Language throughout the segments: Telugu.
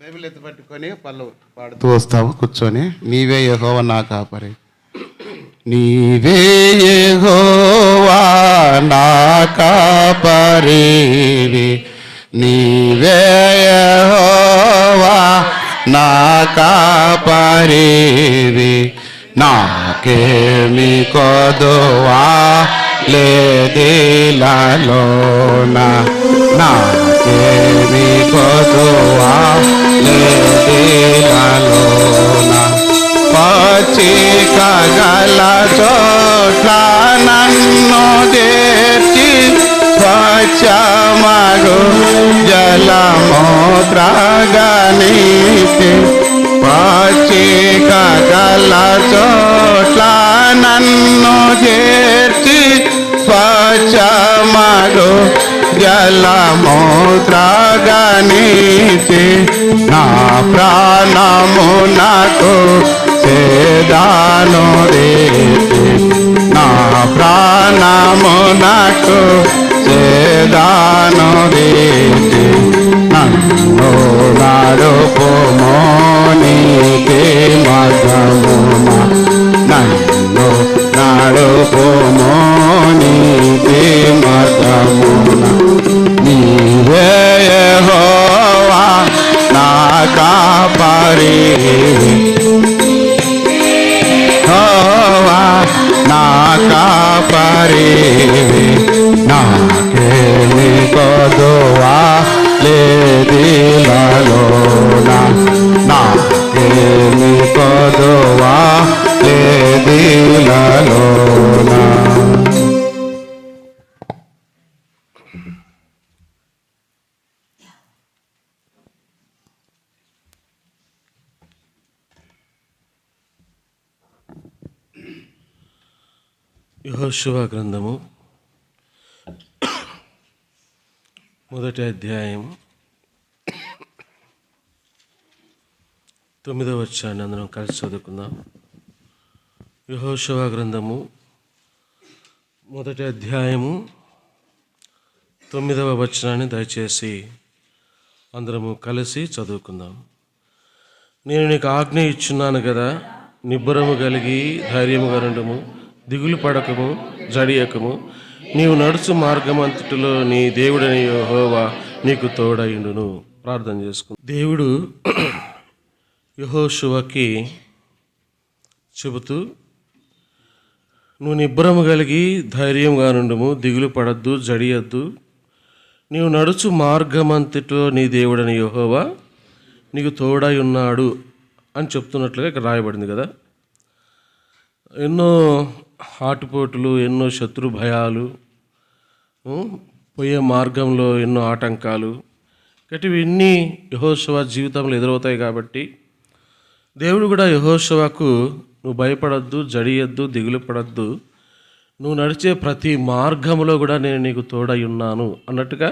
బైబిల్ ఎత్తి పట్టుకొని పళ్ళు పాడుతూ వస్తావు కూర్చొని. నీవే యెహోవా నా కాపరి, నీవే యెహోవా నా కాపరివి, నీవే యెహోవా నా కాపరివి, నాకేమి కొదువా లేదిలలోన, నాకేమి కొదువా లేదిలలోన, పచ్చిక గల చోట్ల నన్ను చేర్చి స్వచ్ఛమగు జలము త్రాగనీతి, పచ్చిక గల చోట్ల నన్ను చేర్చి స్వచ్ఛమగు జలము త్రాగనీతి, నా ప్రాణము నాకు సేదాను రీతి, నా ప్రాణము నాకు సేదాను రీతి, నన్ను నడుపుమో నీతి మార్గమున, నన్ను నడుపుమో నీతి మార్గమున, నీవే యెహోవా నా కాపరివి, యెహోవా నా కాపరివి, నాకేమి కొదువా లేదిలలోన, నాకేమి కొదువా లేదిలలోన. యెహోషువ గ్రంథము 1వ అధ్యాయం 9వ వచనాన్ని అందరం కలిసి చదువుకుందాం. యెహోషువ గ్రంథము 1వ అధ్యాయము 9వ వచనాన్ని దయచేసి అందరము కలిసి చదువుకుందాం. నేను నీకు ఆజ్ఞ ఇచ్చున్నాను కదా, నిబ్బరము కలిగి ధైర్యముగా నుండుము, దిగులు పడకము, జడియకము, నీవు నడుచు మార్గమంతటిలో నీ దేవుడని యెహోవా నీకు తోడైండును. ప్రార్థన చేసుకుందాం. దేవుడు యెహోషువకి చెబుతూ, నువ్వు నిబ్బరము కలిగి ధైర్యంగా నుండుము, దిగులు పడద్దు, జడియద్దు, నీవు నడుచు మార్గమంతటిలో నీ దేవుడని యెహోవా నీకు తోడై ఉన్నాడు అని చెప్తున్నట్లుగా ఇక్కడ రాయబడింది కదా. ఎన్నో ఆటుపోటులు, ఎన్నో శత్రు భయాలు, పోయే మార్గంలో ఎన్నో ఆటంకాలు, ఇవన్నీ యెహోషువ జీవితంలో ఎదురవుతాయి. కాబట్టి దేవుడు కూడా యెహోషువకు నువ్వు భయపడద్దు, జడియద్దు, దిగులు పడద్దు, నువ్వు నడిచే ప్రతి మార్గంలో కూడా నేను నీకు తోడై ఉన్నాను అన్నట్టుగా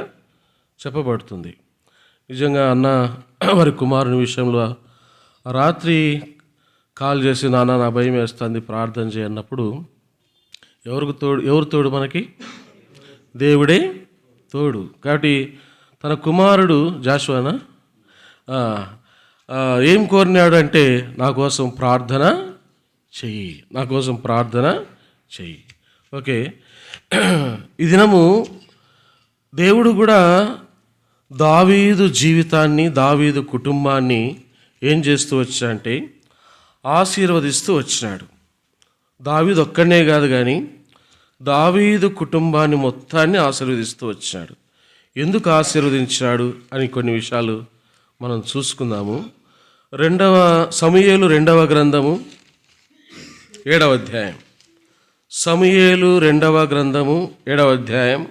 చెప్పబడుతుంది. నిజంగా అన్న వారి కుమారుని విషయంలో రాత్రి కాల్ చేసి, నాన్న నా భయం వేస్తుంది ప్రార్థన చేయన్నప్పుడు ఎవరు తోడు మనకి? దేవుడే తోడు. కాబట్టి తన కుమారుడు జాషువానా ఏం కోరినాడు అంటే, నా కోసం ప్రార్థన చెయ్యి, నా కోసం ప్రార్థన చెయ్యి. ఓకే, ఈ దినము దేవుడు కూడా దావీదు జీవితాన్ని, దావీదు కుటుంబాన్ని ఏం చేస్తూ వచ్చాడంటే ఆశీర్వదిస్తూ వచ్చినాడు. దావీదు ఒక్కడనే కాదు కానీ దావీదు కుటుంబాన్ని మొత్తాన్ని ఆశీర్వదిస్తూ వచ్చినాడు. ఎందుకు ఆశీర్వదించాడు అని కొన్ని విషయాలు మనం చూసుకుందాము. సమూయేలు 2వ గ్రంథము 7వ అధ్యాయం, సమూయేలు 2వ గ్రంథము 7వ అధ్యాయం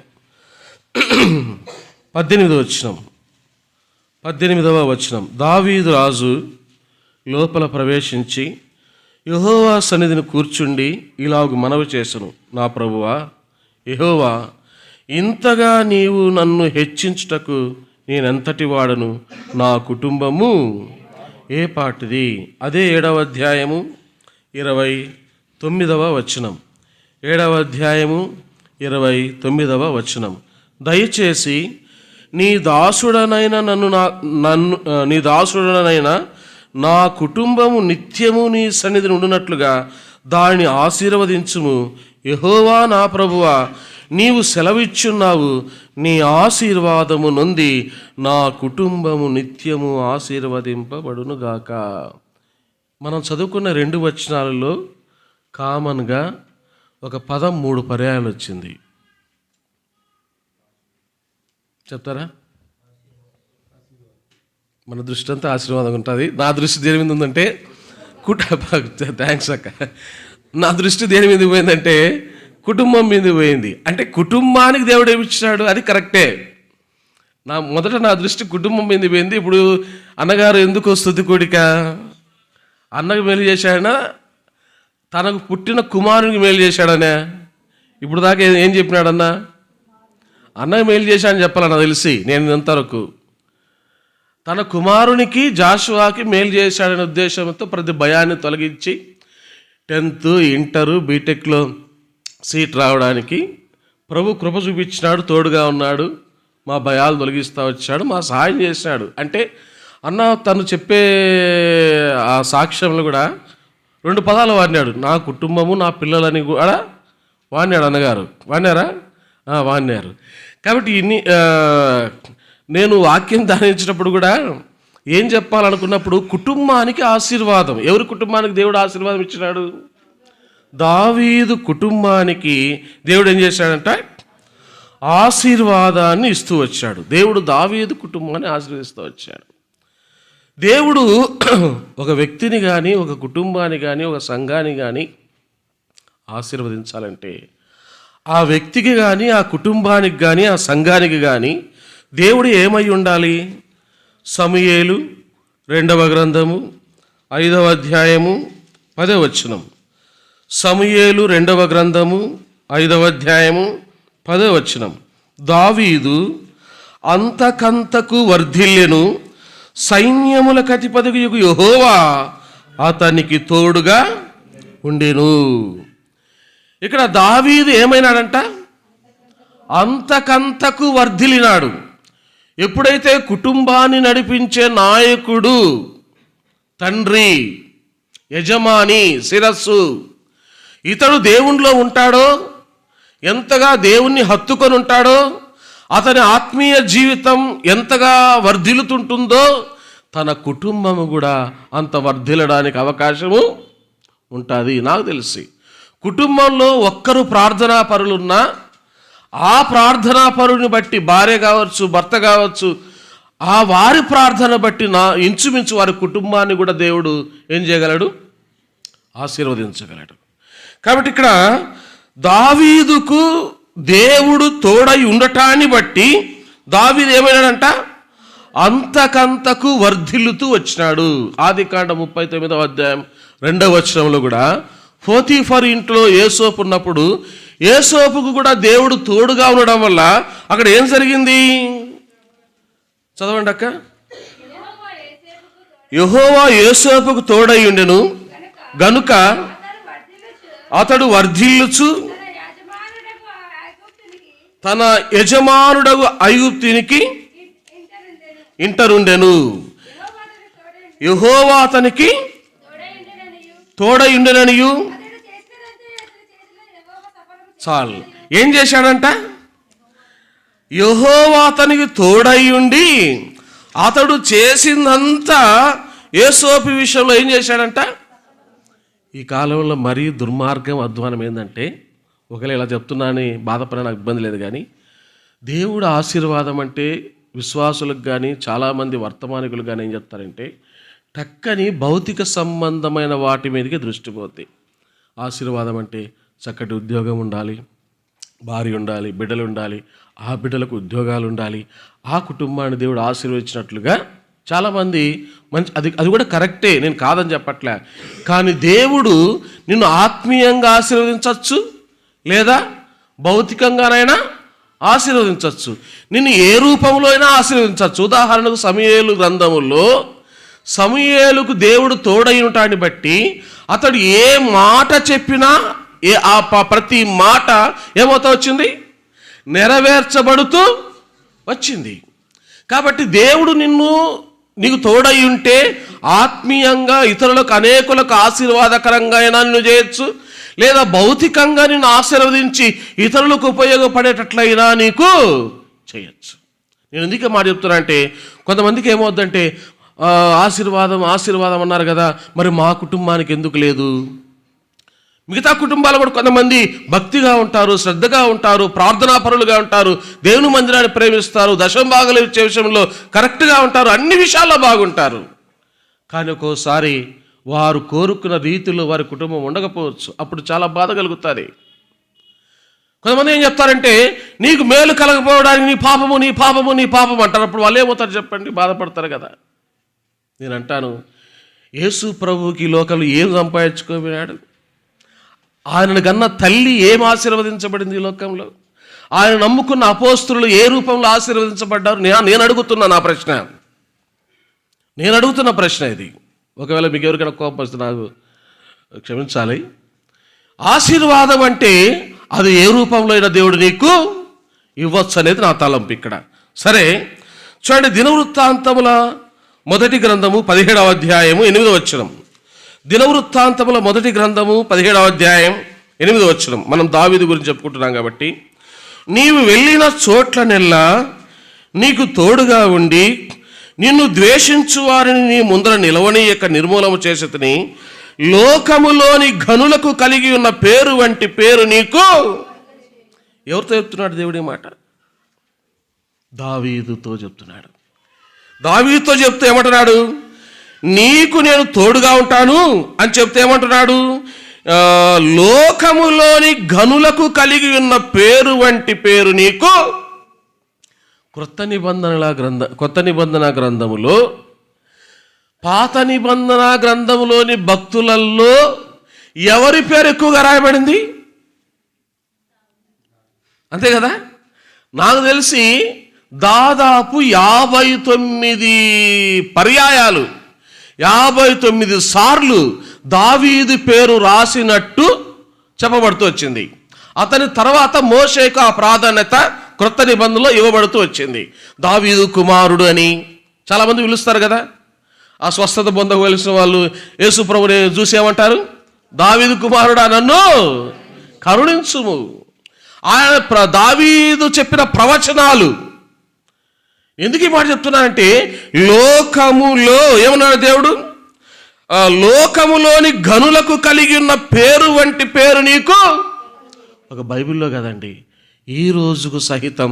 18వ వచనం. దావీదు రాజు లోపల ప్రవేశించి యెహోవా సన్నిధిని కూర్చుండి ఇలాగు మనవి చేసెను, నా ప్రభువా యెహోవా, ఇంతగా నీవు నన్ను హెచ్చించుటకు నేనెంతటి వాడను, నా కుటుంబము ఏ పాటిది. అదే 7వ అధ్యాయము 29వ వచనం. 7వ అధ్యాయము 29వ వచనం. దయచేసి నీ దాసుడనైనా నా కుటుంబము నిత్యము నీ సన్నిధిని ఉండునట్లుగా దానిని ఆశీర్వదించుము. యెహోవా నా ప్రభువా, నీవు సెలవిచ్చున్నావు, నీ ఆశీర్వాదము నొంది నా కుటుంబము నిత్యము ఆశీర్వదింపబడునుగాక. మనం చదువుకున్న 2 వచనాలలో కామన్గా ఒక పదం 3 పర్యాయాలు వచ్చింది. చెప్తారా? మన దృష్టి అంతా ఆశీర్వాదం ఉంటుంది. నా దృష్టి దేని మీద ఉందంటే థ్యాంక్స్ అక్క. నా దృష్టి దేని మీద పోయిందంటే కుటుంబం మీద పోయింది. అంటే కుటుంబానికి దేవుడు ఏమిచ్చాడు, అది కరెక్టే. మొదట నా దృష్టి కుటుంబం మీద పోయింది. ఇప్పుడు అన్నగారు ఎందుకు స్తుతి కోడిక? అన్నకు మేలు చేశాడనా, తనకు పుట్టిన కుమారునికి మేలు చేశాడనే? ఇప్పుడు దాకా ఏం చెప్పినాడన్నా? అన్నకు మేలు చేశాడని చెప్పాలన్నా తెలిసి నేను ఇంతవరకు. తన కుమారునికి జాషువాకి మేలు చేశాడనే ఉద్దేశంతో ప్రతి భయాన్ని తొలగించి 10th, ఇంటర్, బీటెక్లో సీట్ రావడానికి ప్రభు కృప చూపించినాడు, తోడుగా ఉన్నాడు, మా భయాలు తొలగిస్తూ వచ్చాడు, మా సహాయం చేసినాడు. అంటే అన్న తను చెప్పే ఆ సాక్ష్యంలో కూడా 2 పదాలు వాడినాడు, నా కుటుంబము నా పిల్లలని కూడా వాడినాడు అన్నగారు. వాడినారా? వాడినారు. కాబట్టి నేను వాక్యం ధ్యానించినప్పుడు కూడా ఏం చెప్పాలనుకున్నప్పుడు కుటుంబానికి ఆశీర్వాదం. ఎవరి కుటుంబానికి దేవుడు ఆశీర్వాదం ఇచ్చినాడు? దావీదు కుటుంబానికి దేవుడు ఏం చేశాడంట? ఆశీర్వాదాన్ని ఇస్తూ వచ్చాడు. దేవుడు దావీదు కుటుంబాన్ని ఆశీర్వదిస్తూ వచ్చాడు. దేవుడు ఒక వ్యక్తిని కానీ, ఒక కుటుంబాన్ని కానీ, ఒక సంఘాన్ని కానీ ఆశీర్వదించాలంటే ఆ వ్యక్తికి కానీ, ఆ కుటుంబానికి కానీ, ఆ సంఘానికి కానీ దేవుడు ఏమై ఉండాలి? సమూయేలు 2వ గ్రంథము 5వ అధ్యాయము 10వ వచనం. సమూయేలు 2వ గ్రంథము 5వ అధ్యాయము 10వ వచనం. దావీదు అంతకంతకు వర్ధిల్లెను, సైన్యములకు అధిపతియగు యెహోవా అతనికి తోడుగా ఉండెను. ఇక్కడ దావీదు ఏమైనాడంట? అంతకంతకు వర్ధిల్లినాడు. ఎప్పుడైతే కుటుంబాన్ని నడిపించే నాయకుడు, తండ్రి, యజమాని, శిరస్సు ఇతడు దేవునిలో ఉంటాడో, ఎంతగా దేవుణ్ణి హత్తుకొని ఉంటాడో, అతని ఆత్మీయ జీవితం ఎంతగా వర్ధిల్లుతుంటుందో తన కుటుంబము కూడా అంత వర్ధిల్లడానికి అవకాశము ఉంటుంది. నాకు తెలిసి కుటుంబంలో ఒక్కరు ప్రార్థనా పరులున్నా ఆ ప్రార్థనా పరుని బట్టి భార్య కావచ్చు, భర్త కావచ్చు, ఆ వారి ప్రార్థన బట్టి ఇంచుమించు వారి కుటుంబాన్ని కూడా దేవుడు ఏం చేయగలడు? ఆశీర్వదించగలడు. కాబట్టి ఇక్కడ దావీదుకు దేవుడు తోడై ఉండటాన్ని బట్టి దావీదు ఏమైనాడంట? అంతకంతకు వర్ధిల్లుతూ వచ్చినాడు. ఆదికాండ 39వ అధ్యాయం 2వ వచనంలో కూడా పోతీఫర్ ఇంట్లో యోసేపు ఉన్నప్పుడు యోసేపుకు కూడా దేవుడు తోడుగా ఉండడం వల్ల అక్కడ ఏం జరిగింది? చదవండి అక్క. యెహోవా యోసేపుకు తోడై ఉండెను గనుక అతడు వర్ధిల్లుచు తన యజమానుడగు ఐగుప్తునికి ఇంటరుండెను. యెహోవా అతనికి తోడై ఉండెననియు. చాలు. ఏం చేశాడంట? యెహోవా అతనికి తోడై ఉండి అతడు చేసిందంతా యోసేపు విషయంలో ఏం చేశాడంట? ఈ కాలంలో మరీ దుర్మార్గం, అధ్వానం ఏంటంటే, ఒకవేళ ఇలా చెప్తున్నానని బాధపడే నాకు ఇబ్బంది లేదు, కానీ దేవుడు ఆశీర్వాదం అంటే విశ్వాసులకు కానీ చాలామంది వర్తమానికులు కానీ ఏం చెప్తారంటే టక్కని భౌతిక సంబంధమైన వాటి మీదకి దృష్టి పోద్ది. ఆశీర్వాదం అంటే చక్కటి ఉద్యోగం ఉండాలి, భార్య ఉండాలి, బిడ్డలు ఉండాలి, ఆ బిడ్డలకు ఉద్యోగాలు ఉండాలి, ఆ కుటుంబాన్ని దేవుడు ఆశీర్వదించినట్లుగా చాలామంది మంచి, అది కూడా కరెక్టే, నేను కాదని చెప్పట్లే. కానీ దేవుడు నిన్ను ఆత్మీయంగా ఆశీర్వదించవచ్చు, లేదా భౌతికంగానైనా ఆశీర్వదించవచ్చు, నిన్ను ఏ రూపంలో అయినా ఆశీర్వదించవచ్చు. ఉదాహరణకు సమూయేలు గ్రంథములో సమూయేలుకు దేవుడు తోడైనటాన్ని బట్టి అతడు ఏ మాట చెప్పినా ప్రతి మాట ఏమవుతా వచ్చింది? నెరవేర్చబడుతూ వచ్చింది. కాబట్టి దేవుడు నీకు తోడై ఉంటే ఆత్మీయంగా ఇతరులకు అనేకులకు ఆశీర్వాదకరంగా అయినా నిన్ను చేయొచ్చు, లేదా భౌతికంగా నిన్ను ఆశీర్వదించి ఇతరులకు ఉపయోగపడేటట్లయినా నీకు చేయొచ్చు. నేను ఎందుకే మాట చెప్తున్నా అంటే, కొంతమందికి ఏమవుద్దంటే ఆశీర్వాదం ఆశీర్వాదం అన్నారు కదా, మరి మా కుటుంబానికి ఎందుకు లేదు? మిగతా కుటుంబాలు కూడా కొంతమంది భక్తిగా ఉంటారు, శ్రద్ధగా ఉంటారు, ప్రార్థనాపరులుగా ఉంటారు, దేవుని మందిరాన్ని ప్రేమిస్తారు, దశంభాగాలు ఇచ్చే విషయంలో కరెక్ట్గా ఉంటారు, అన్ని విషయాల్లో బాగుంటారు. కానీ ఒక్కోసారి వారు కోరుకున్న రీతిలో వారి కుటుంబం ఉండకపోవచ్చు. అప్పుడు చాలా బాధ కలుగుతుంది. కొంతమంది ఏం చెప్తారంటే, నీకు మేలు కలగకపోవడానికి నీ పాపము అంటారు. అప్పుడు వాళ్ళు ఏమవుతారు చెప్పండి? బాధపడతారు కదా. నేను అంటాను, యేసు ప్రభువుకి లోకంలో ఏం సంపాదించుకోబోయాడు? ఆయనను కన్నా తల్లి ఏం ఆశీర్వదించబడింది ఈ లోకంలో? ఆయన నమ్ముకున్న అపోస్తులు ఏ రూపంలో ఆశీర్వదించబడ్డారు? నేను అడుగుతున్న ప్రశ్న ఇది. ఒకవేళ మీకు ఎవరికైనా కోపం వస్తే నాకు క్షమించాలి. ఆశీర్వాదం అంటే అది ఏ రూపంలో అయినా దేవుడు నీకు ఇవ్వచ్చు అనేది నా తలంపు ఇక్కడ. సరే చూడండి, దినవృత్తాంతముల మొదటి గ్రంథము 17వ అధ్యాయము 8వ వచనం. దినవృత్తాంతముల మొదటి గ్రంథము 17వ అధ్యాయం 8వ వచనం. మనం దావీదు గురించి చెప్పుకుంటున్నాం కాబట్టి, నీవు వెళ్ళిన చోట్లనెల్లా నీకు తోడుగా ఉండి నిన్ను ద్వేషించు వారిని నీ ముందర నిలవనీయక నిర్మూలము చేసేతని, లోకములోని ఘనులకు కలిగి ఉన్న పేరు వంటి పేరు నీకు. ఎవరితో చెప్తున్నాడు దేవుడి మాట? దావీదుతో చెప్తున్నాడు. దావీదుతో చెప్తే ఏమంటున్నాడు? నీకు నేను తోడుగా ఉంటాను అని చెప్తే ఏమంటున్నాడు? లోకములోని ఘనులకు కలిగి ఉన్న పేరు వంటి పేరు నీకు. కొత్త నిబంధన గ్రంథములో పాత నిబంధన గ్రంథములోని భక్తులలో ఎవరి పేరు ఎక్కువగా రాయబడింది? అంతే కదా. నాకు తెలిసి దాదాపు 59 పర్యాయాలు, 59 సార్లు దావీదు పేరు రాసినట్టు చెప్పబడుతూ వచ్చింది. అతని తర్వాత మోషేకు ఆ ప్రాధాన్యత క్రొత్త నిబంధనలో ఇవ్వబడుతూ వచ్చింది. దావీదు కుమారుడు అని చాలామంది పిలుస్తారు కదా. ఆ స్వస్థత పొందవలసిన వాళ్ళు యేసు ప్రభుని చూసి ఏమంటారు? దావీదు కుమారుడా, నన్ను కరుణించుము. ఆయన దావీదు చెప్పిన ప్రవచనాలు ఎందుకు ఈ మాట చెప్తున్నానంటే, లోకములో ఏమన్నాడు దేవుడు? లోకములోని ఘనులకు కలిగి ఉన్న పేరు వంటి పేరు నీకు. ఒక బైబిల్లో కదండి, ఈ రోజుకు సహితం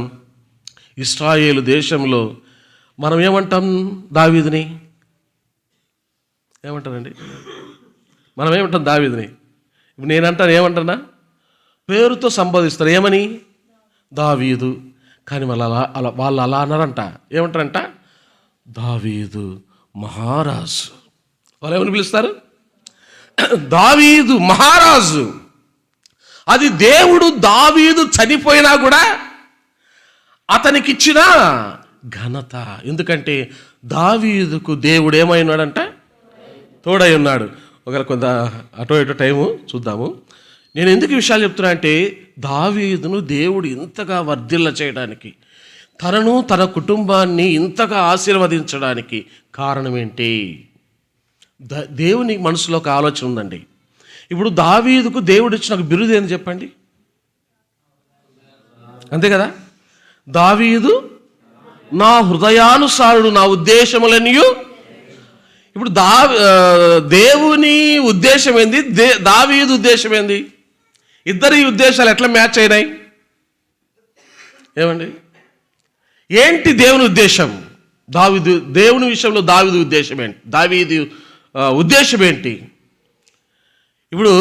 ఇశ్రాయేలు దేశంలో మనం ఏమంటాం? దావీదుని ఏమంటారండి? మనం ఏమంటాం దావీదుని? ఇప్పుడు నేనంటాను, ఏమంటున్నా? పేరుతో సంబోధిస్తారు. ఏమని? దావీదు. కానీ వాళ్ళు అలా అన్నారంట. ఏమంటారంట? దావీదు మహారాజు. వాళ్ళు ఏమని పిలుస్తారు? దావీదు మహారాజు. అది దేవుడు దావీదు చనిపోయినా కూడా అతనికి ఇచ్చిన ఘనత. ఎందుకంటే దావీదుకు దేవుడు ఏమై ఉన్నాడంట? తోడై ఉన్నాడు. ఒకవేళ కొంత అటో ఇటో టైము చూద్దాము. నేను ఎందుకు ఈ విషయాలు చెప్తున్నా అంటే, దావీదును దేవుడు ఇంతగా వర్ధిల్ల చేయడానికి, తనను తన కుటుంబాన్ని ఇంతగా ఆశీర్వదించడానికి కారణం ఏంటి? దేవుని మనసులో ఒక ఆలోచన ఉందండి. ఇప్పుడు దావీదుకు దేవుడు ఇచ్చిన ఒక బిరుదు ఏంది చెప్పండి? అంతే కదా. దావీదు నా హృదయానుసారుడు, నా ఉద్దేశములనియు. ఇప్పుడు దేవుని ఉద్దేశం ఏంది? దావీదు ఉద్దేశం ఏంది? ఇద్దరి ఉద్దేశాలు ఎట్లా మ్యాచ్ అయినాయి? ఏమండి? ఏంటి దేవుని ఉద్దేశం? దేవుని విషయంలో దావీదు ఉద్దేశం ఏంటి? దావీదు ఉద్దేశం ఏంటి? ఇప్పుడు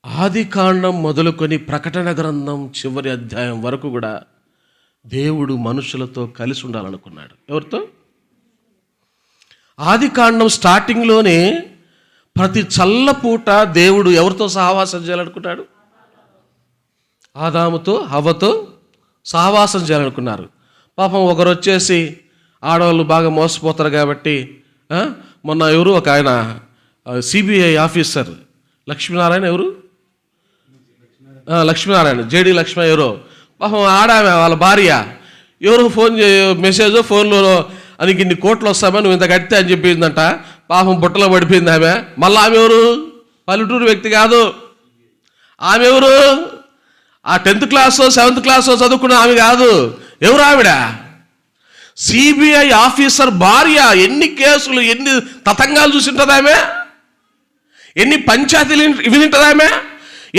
ఆదికాండం మొదలుకొని ప్రకటన గ్రంథం చివరి అధ్యాయం వరకు కూడా దేవుడు మనుషులతో కలిసి ఉండాలనుకున్నాడు. ఎవరితో? ఆదికాండం స్టార్టింగ్లోనే ప్రతి చల్లపూట దేవుడు ఎవరితో సహవాసం చేయాలనుకున్నాడు? ఆదాముతో హవ్వతో సహవాసం చేయాలనుకున్నారు. పాపం ఒకరు వచ్చేసి, ఆడవాళ్ళు బాగా మోసపోతారు కాబట్టి, మొన్న ఎవరు ఒక ఆయన సిబిఐ ఆఫీసర్ లక్ష్మీనారాయణ, ఎవరు లక్ష్మీనారాయణ, జేడి లక్ష్మీ ఎవరో, పాపం ఆడామె వాళ్ళ భార్య ఎవరో మెసేజ్ ఫోన్లో అని ఇన్ని కోట్లు వస్తామా నువ్వు ఇంత కడితే అని చెప్పిందంట. పాపం బుట్టలో పడిపోయింది ఆమె. మళ్ళీ ఆమె ఎవరు? పల్లెటూరు వ్యక్తి కాదు. ఆమె ఎవరు? ఆ 10th క్లాసో 7th క్లాసో చదువుకున్న ఆమె కాదు. ఎవరు ఆవిడ? సిబిఐ ఆఫీసర్ భార్య. ఎన్ని కేసులు, ఎన్ని తతంగాలు చూసింటుంది ఆమె, ఎన్ని పంచాయతీలు వినింటుంది ఆమె,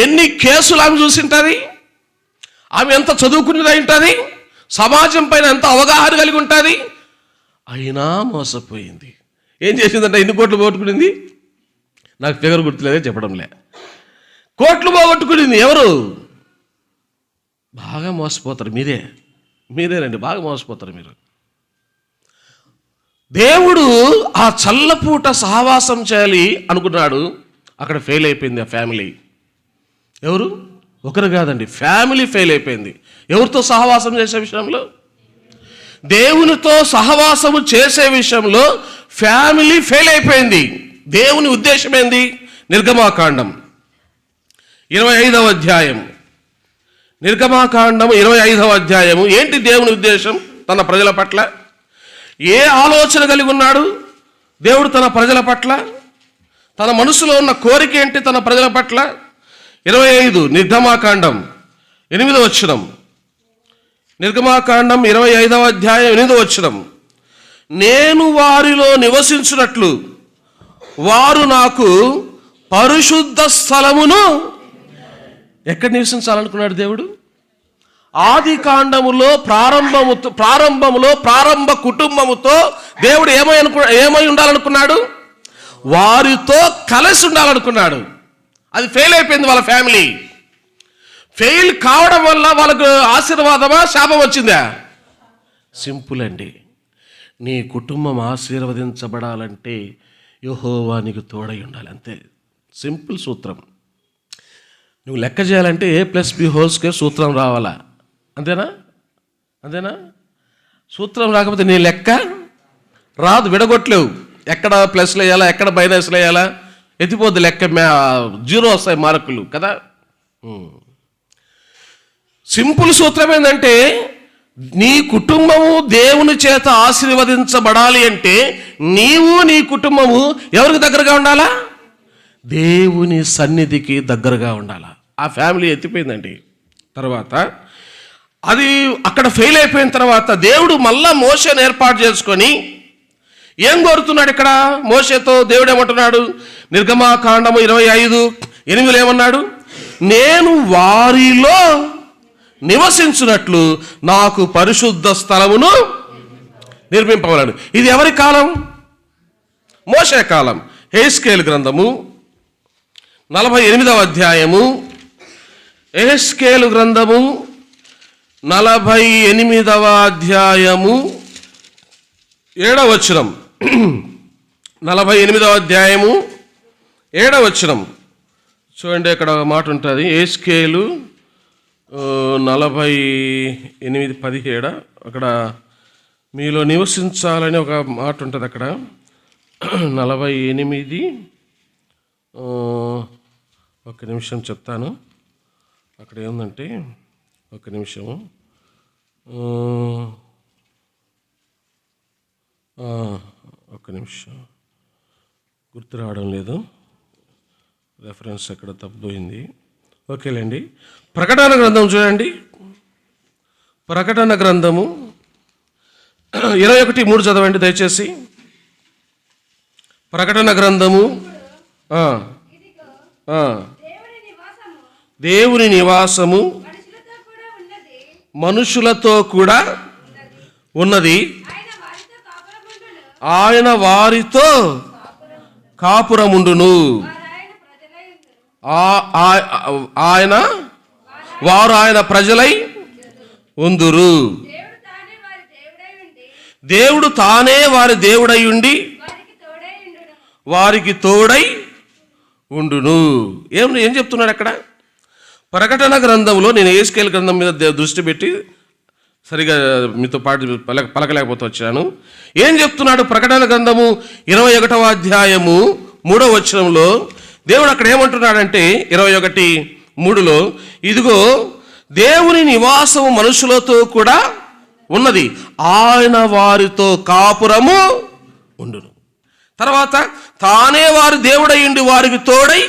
ఎన్ని కేసులు ఆమె చూసింటుంది. ఆమె ఎంత చదువుకున్నది ఉంటుంది, సమాజం పైన ఎంత అవగాహన కలిగి ఉంటుంది. అయినా మోసపోయింది. ఏం చేసిందంటే ఎన్ని కోట్లు పోగొట్టుకునింది? నాకు ఫిగర్ గుర్తులేదే, చెప్పడంలే. కోట్లు పోగొట్టుకునింది. ఎవరు? బాగా మోసపోతారు మీరేనండి, బాగా మోసపోతారు మీరు. దేవుడు ఆ చల్లపూట సహవాసం చేయాలి అనుకున్నాడు, అక్కడ ఫెయిల్ అయిపోయింది ఆ ఫ్యామిలీ. ఎవరు? ఒకరు కాదండి, ఫ్యామిలీ ఫెయిల్ అయిపోయింది. ఎవరితో సహవాసం చేసే విషయంలో? దేవునితో సహవాసము చేసే విషయంలో ఫ్యామిలీ ఫెయిల్ అయిపోయింది. దేవుని ఉద్దేశం ఏంది? నిర్గమాకాండం 25వ అధ్యాయం. నిర్గమాకాండం 25వ అధ్యాయము. ఏంటి దేవుని ఉద్దేశం తన ప్రజల పట్ల? ఏ ఆలోచన కలిగి ఉన్నాడు దేవుడు తన ప్రజల పట్ల? తన మనసులో ఉన్న కోరిక ఏంటి తన ప్రజల పట్ల? 25 నిర్గమాకాండం 8వ వచనం. నిర్గమాకాండం 25వ అధ్యాయం 8వ వచనం. నేను వారిలో నివసించున్నట్లు వారు నాకు పరిశుద్ధ స్థలమును. ఎక్కడ నివసించాలనుకున్నాడు దేవుడు? ఆది కాండములో ప్రారంభ కుటుంబముతో దేవుడు ఏమై ఉండాలనుకున్నాడు? వారితో కలిసి ఉండాలనుకున్నాడు. అది ఫెయిల్ అయిపోయింది వాళ్ళ ఫ్యామిలీ. ఫెయిల్ కావడం వల్ల వాళ్ళకు ఆశీర్వాదమా శాపం వచ్చిందా? సింపుల్ అండి. నీ కుటుంబం ఆశీర్వదించబడాలంటే యెహోవా నీకు తోడై ఉండాలి, అంతే. సింపుల్ సూత్రం. నువ్వు లెక్క చేయాలంటే A+B² సూత్రం రావాలా, అంతేనా? సూత్రం రాకపోతే నీ లెక్క రాదు, విడగొట్టలేవు. ఎక్కడ ప్లస్లు వేయాలా, ఎక్కడ మైనస్లు వేయాలా, ఎత్తిపోద్ది లెక్క. 0 వస్తాయి మార్కులు కదా. సింపుల్ సూత్రం ఏంటంటే నీ కుటుంబము దేవుని చేత ఆశీర్వదించబడాలి అంటే నీవు నీ కుటుంబము ఎవరికి దగ్గరగా ఉండాలా? దేవుని సన్నిధికి దగ్గరగా ఉండాలా. ఆ ఫ్యామిలీ ఎత్తిపోయిందండి. తర్వాత అది అక్కడ ఫెయిల్ అయిపోయిన తర్వాత దేవుడు మళ్ళా మోషేను ఏర్పాటు చేసుకొని ఏం కోరుతున్నాడు ఇక్కడ? మోషేతో దేవుడు ఏమంటున్నాడు? నిర్గమాకాండము 25:8 ఏమన్నాడు? నేను వారిలో నివసించున్నట్లు నాకు పరిశుద్ధ స్థలమును నిర్మింపవలను. ఇది ఎవరి కాలం? మోషే కాలం. యెహెజ్కేలు గ్రంథము 48వ అధ్యాయము. యెహెజ్కేలు గ్రంథము 48వ అధ్యాయము 7వ వచనం. 48వ అధ్యాయము 7వ వచనం చూడండి. అక్కడ ఒక మాట ఉంటుంది. యెహెజ్కేలు 48:17. అక్కడ మీలో నివసించాలని ఒక మాట ఉంటుంది. అక్కడ 48 ఒక నిమిషం చెప్తాను. అక్కడ ఏముందంటే ఒక నిమిషము, ఒక్క నిమిషం, గుర్తు రావడం లేదు, రెఫరెన్స్ ఎక్కడ తప్పిపోయింది. ఓకేలేండి. ప్రకటన గ్రంథం చూడండి. ప్రకటన గ్రంథము 21:3 చదవండి దయచేసి. ప్రకటన గ్రంథము దేవుని నివాసము మనుషులతో కూడా ఉన్నది, ఆయన వారితో కాపురముండును, వారు ఆయన ప్రజలై ఉందురు. దేవుడు తానే వారి దేవుడై ఉండి వారికి తోడై ఉండును. ఏం చెప్తున్నాడు అక్కడ? ప్రకటన గ్రంథంలో నేను యెహెజ్కేలు గ్రంథం మీద దృష్టి పెట్టి సరిగా మీతో పాటు పలకలేకపోతే వచ్చాను. ఏం చెప్తున్నాడు? ప్రకటన గ్రంథము 21వ అధ్యాయము 3వ వచనంలో దేవుడు అక్కడ ఏమంటున్నాడంటే 21:3, ఇదిగో దేవుని నివాసము మనుషులతో కూడా ఉన్నది, ఆయన వారితో కాపురము ఉండును. తర్వాత తానే వారి దేవుడయ్యుండి వారికి తోడై,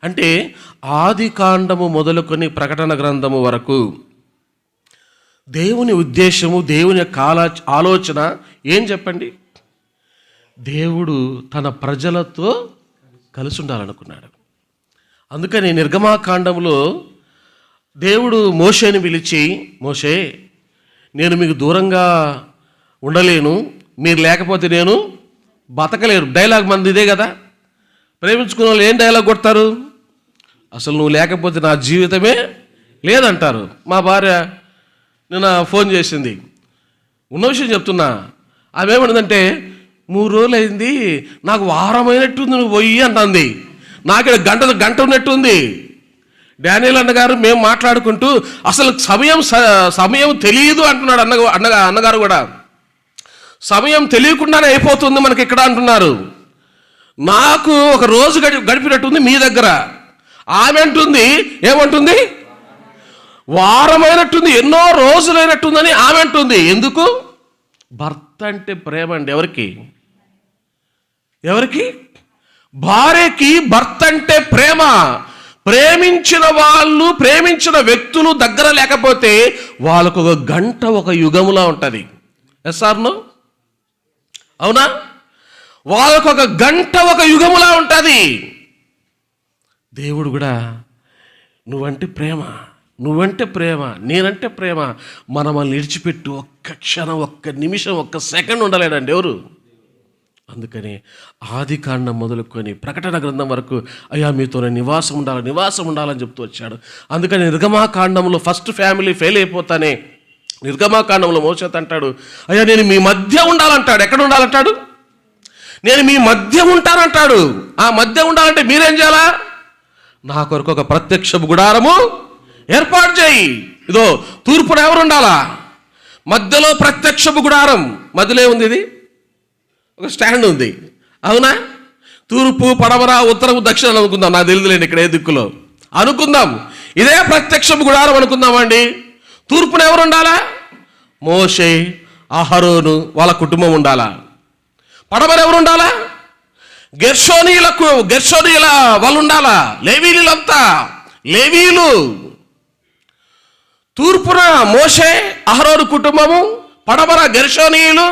అంటే ఆది కాండము మొదలుకొని ప్రకటన గ్రంథము వరకు దేవుని ఉద్దేశము, దేవుని యొక్క ఆలోచన ఏం చెప్పండి? దేవుడు తన ప్రజలతో కలిసి ఉండాలనుకున్నాడు. అందుకని నిర్గమాకాండంలో దేవుడు మోషేని పిలిచి, మోషే, నేను మీకు దూరంగా ఉండలేను, మీరు లేకపోతే నేను బతకలేరు. డైలాగ్ మంది ఇదే కదా. ప్రేమించుకున్న వాళ్ళు ఏం డైలాగ్ కొడతారు? అసలు నువ్వు లేకపోతే నా జీవితమే లేదంటారు. మా భార్య నిన్న ఫోన్ చేసింది, ఉన్న విషయం చెప్తున్నా. ఆమె ఏమన్నదంటే, 3 రోజులు అయింది, నాకు వారమైనట్టుంది నువ్వు పోయి అంటుంది. నాకు గంట ఉన్నట్టుంది. డానియల్ అన్నగారు మేము మాట్లాడుకుంటూ అసలు సమయం తెలియదు అంటున్నాడు అన్నగారు కూడా. సమయం తెలియకుండానే అయిపోతుంది మనకి ఇక్కడ అంటున్నారు. నాకు ఒక రోజు గడిపినట్టుంది మీ దగ్గర. ఆమె అంటుంది, ఏమంటుంది? వారమైనట్టుంది, ఎన్నో రోజులైనట్టుందని ఆమె అంటుంది. ఎందుకు? భర్త అంటే ప్రేమ అండి. ఎవరికి? భార్యకి భర్త అంటే ప్రేమ. ప్రేమించిన వాళ్ళు, ప్రేమించిన వ్యక్తులు దగ్గర లేకపోతే వాళ్ళకు ఒక గంట ఒక యుగములా ఉంటుంది. Yes or no? అవునా? వాళ్ళకు ఒక గంట ఒక యుగములా ఉంటుంది. దేవుడు కూడా నువ్వంటే ప్రేమ, నేనంటే ప్రేమ, మనల్ని విడిచిపెట్టు ఒక్క క్షణం, ఒక్క నిమిషం, ఒక్క సెకండ్ ఉండలేడండి ఎవరు. అందుకని ఆది కాండం మొదలుకొని ప్రకటన గ్రంథం వరకు అయ్యా మీతోనే నివాసం ఉండాలని చెప్తూ వచ్చాడు. అందుకని నిర్గమాకాండంలో ఫస్ట్ ఫ్యామిలీ ఫెయిల్ అయిపోతానే నిర్గమాకాండంలో మోషే అంటాడు, అయ్యా నేను మీ మధ్య ఉండాలంటాడు. ఎక్కడ ఉండాలంటాడు? నేను మీ మధ్య ఉంటానంటాడు. ఆ మధ్య ఉండాలంటే మీరేం చేయాలా? నా కొరకు ఒక ప్రత్యక్షపు గుడారము ఏర్పాటు చేయి. ఇదో తూర్పున ఎవరు ఉండాలా? మధ్యలో ప్రత్యక్షపు గుడారం. మధ్యలో ఉంది, ఇది ఒక స్టాండ్ ఉంది. అవునా? తూర్పు, పడమర, ఉత్తరం, దక్షిణం అనుకుందాం. నాకు తెలియదులేండి ఇక్కడ ఏ దిక్కులో అనుకుందాం. ఇదే ప్రత్యక్షపు గుడారం అనుకుందామండి. తూర్పున ఎవరు ఉండాలా? మోషే, అహరోను వాళ్ళ కుటుంబం ఉండాలా. పడమర ఎవరు ఉండాలా? గెర్షోనీయుల వాళ్ళు ఉండాలా. లేవీలంతా లేవీలు. తూర్పున మోషే, అహరోను కుటుంబము, పడమర గెర్షోనీయులు,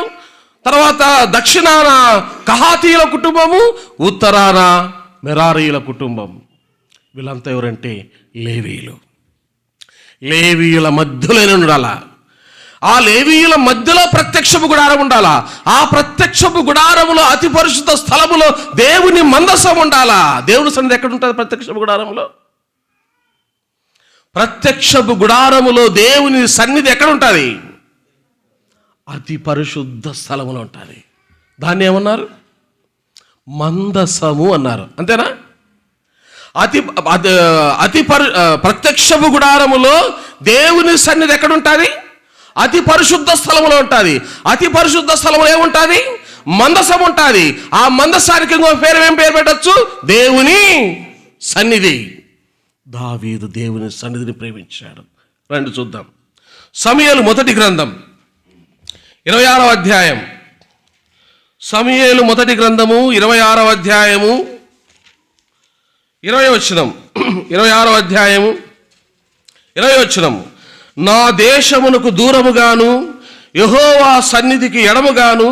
తర్వాత దక్షిణాన కహాతీయుల కుటుంబము, ఉత్తరాన మెరారీయుల కుటుంబం. వీళ్ళంతా ఎవరంటే లేవీయుల మధ్యలోనే ఉండాలా. ఆ లేవీయుల మధ్యలో ప్రత్యక్షపు గుడారం ఉండాలా. ఆ ప్రత్యక్షపు గుడారములో అతి పరిశుద్ధ స్థలములో దేవుని మందసం ఉండాలా. దేవుని సన్నిధి ఎక్కడ ఉంటుంది? ప్రత్యక్షపు గుడారములో. ప్రత్యక్షపు గుడారములో దేవుని సన్నిధి ఎక్కడ ఉంటుంది? అతి పరిశుద్ధ స్థలములో ఉంటుంది. దాన్ని ఏమన్నారు? మందసము అన్నారు. అంతేనా? ప్రత్యక్షపు గుడారములో దేవుని సన్నిధి ఎక్కడ ఉంటుంది? అతి పరిశుద్ధ స్థలములో ఉంటుంది. అతి పరిశుద్ధ స్థలములో ఏముంటుంది? మందసం ఉంటుంది. ఆ మందసానికి ఇంకో ఏం పేరు పెట్టచ్చు? దేవుని సన్నిధి. దావీదు దేవుని సన్నిధిని ప్రేమించాడు. రండి చూద్దాం. సమూయేలు మొదటి గ్రంథం 26వ అధ్యాయం. సమూయేలు మొదటి గ్రంథము 26వ అధ్యాయము 20వ వచనం. 26వ అధ్యాయము 20వ వచనం. నా దేశమునకు దూరముగాను యెహోవా సన్నిధికి ఎడముగాను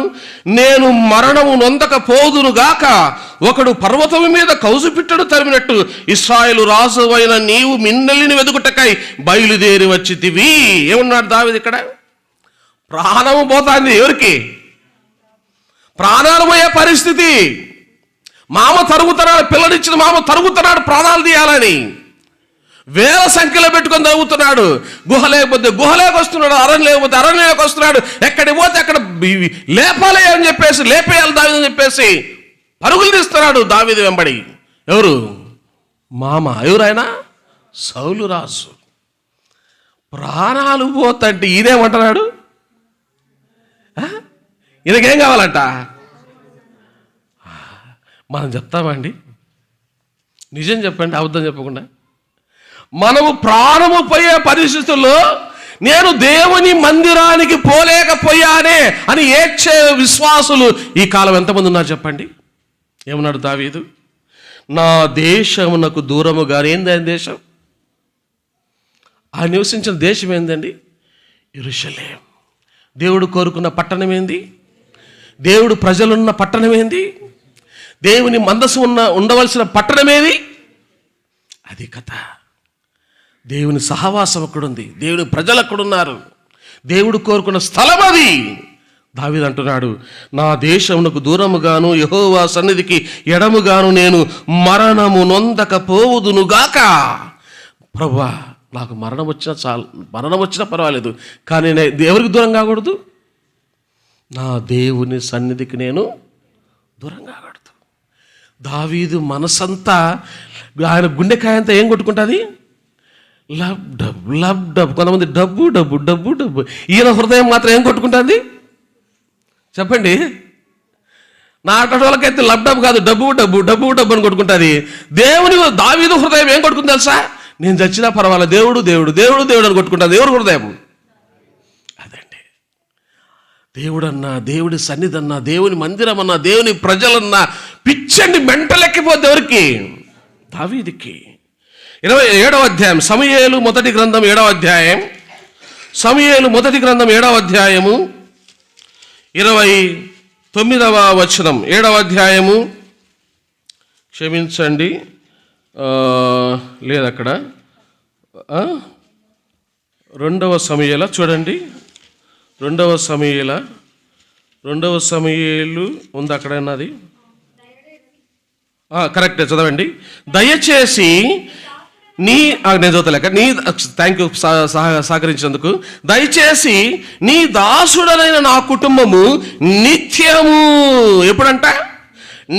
నేను మరణము నొందకపోదును గాక. ఒకడు పర్వతము మీద కౌజుపిట్టడు తరిమినట్టు ఇశ్రాయేలు రాజు అయిన నీవు మిన్నెలిని వెదుకుటకై బయలుదేరి వచ్చితివి. ఏమన్నాడు దావీదు ఇక్కడ? ప్రాణము పోతాంది. ఎవరికి? ప్రాణాలు పోయే పరిస్థితి. మామ తరుగుతున్నాడు, పిల్లనిచ్చిన మామ తరుగుతున్నాడు ప్రాణాలు తీయాలని. వేల సంఖ్యలో పెట్టుకొని తరుగుతున్నాడు. గుహ లేకపోతే గుహలోకి వస్తున్నాడు, అరణ్యం లేకపోతే అరణ్యంలోకి వస్తున్నాడు. ఎక్కడికి పోతే అక్కడ లేపాలి అని చెప్పేసి, లేపేయాలి దావీదు అని చెప్పేసి పరుగులు తీస్తున్నాడు దావీదు వెంబడి. ఎవరు? మామ. ఎవరైనా? సౌలు రాజు. ప్రాణాలు పోతంటే ఈయనేమంటున్నాడు? ఈయనకేం కావాలంట? మనం చెప్తామండి? నిజం చెప్పండి, అబద్ధం చెప్పకుండా. మనము ప్రాణము పోయే పరిస్థితుల్లో నేను దేవుని మందిరానికి పోలేకపోయానే అని ఏడ్చే విశ్వాసులు ఈ కాలం ఎంతమంది ఉన్నారు చెప్పండి? ఏమన్నాడు దావీదు? నా దేశమునకు దూరముగా. ఏందని దేశం? ఆ నివసించిన దేశం ఏందండి? యెరూషలేం. దేవుడు కోరుకున్న పట్టణం ఏంది? దేవుడు ప్రజలున్న పట్టణం ఏంది? దేవుని మందసం ఉండవలసిన పట్టణమేది? అది కథ. దేవుని సహవాసం అక్కడుంది, దేవుని ప్రజలు అక్కడున్నారు, దేవుడు కోరుకున్న స్థలం అది. దావీదు అంటున్నాడు, నా దేశమునకు దూరముగాను యెహోవా సన్నిధికి ఎడముగాను నేను మరణము నొందకపోవుదునుగాక. ప్రభువా, నాకు మరణం వచ్చినా పర్వాలేదు, కానీ నేను ఎవరికి దూరం కాకూడదు? నా దేవుని సన్నిధికి నేను దూరం కాకూడదు. దావీదు మనసంతా, ఆయన గుండెకాయంతా ఏం కొట్టుకుంటుంది? Lub dub lub dub. కొంతమంది డబ్బు డబ్బు డబ్బు డబ్బు. ఈయన హృదయం మాత్రం ఏం కొట్టుకుంటుంది చెప్పండి? నా వాళ్ళకైతే లబ్ డబ్ కాదు, డబ్బు డబ్బు డబ్బు డబ్బు అని కొట్టుకుంటుంది. దేవుని దావీదు హృదయం ఏం కొట్టుకుంది తెలుసా? నేను చచ్చినా పర్వాలేదు, దేవుడు దేవుడు దేవుడు దేవుడు అని కొట్టుకుంటుంది. ఎవరు హృదయం? అదండి. దేవుడన్నా, దేవుడి సన్నిధన్నా, దేవుని మందిరం అన్నా, దేవుని ప్రజలన్నా పిచ్చండి, మెంటలెక్కిపోద్ది. ఎవరికి? దావీదుకి. 27వ అధ్యాయం సమూయేలు మొదటి గ్రంథం 7వ అధ్యాయం, సమూయేలు మొదటి గ్రంథం 7వ అధ్యాయము 29వ వచనం. 7వ అధ్యాయము, క్షమించండి, లేదు అక్కడ, 2వ సమూయేలు చూడండి. 2వ సమూయేలు ఉంది అక్కడ ఉన్నది. కరెక్టే, చదవండి. దయచేసి నేను చదువుతలేక థ్యాంక్ యూ సహకరించినందుకు. దయచేసి నీ దాసుడనైన నా కుటుంబము నిత్యము, ఎప్పుడంట?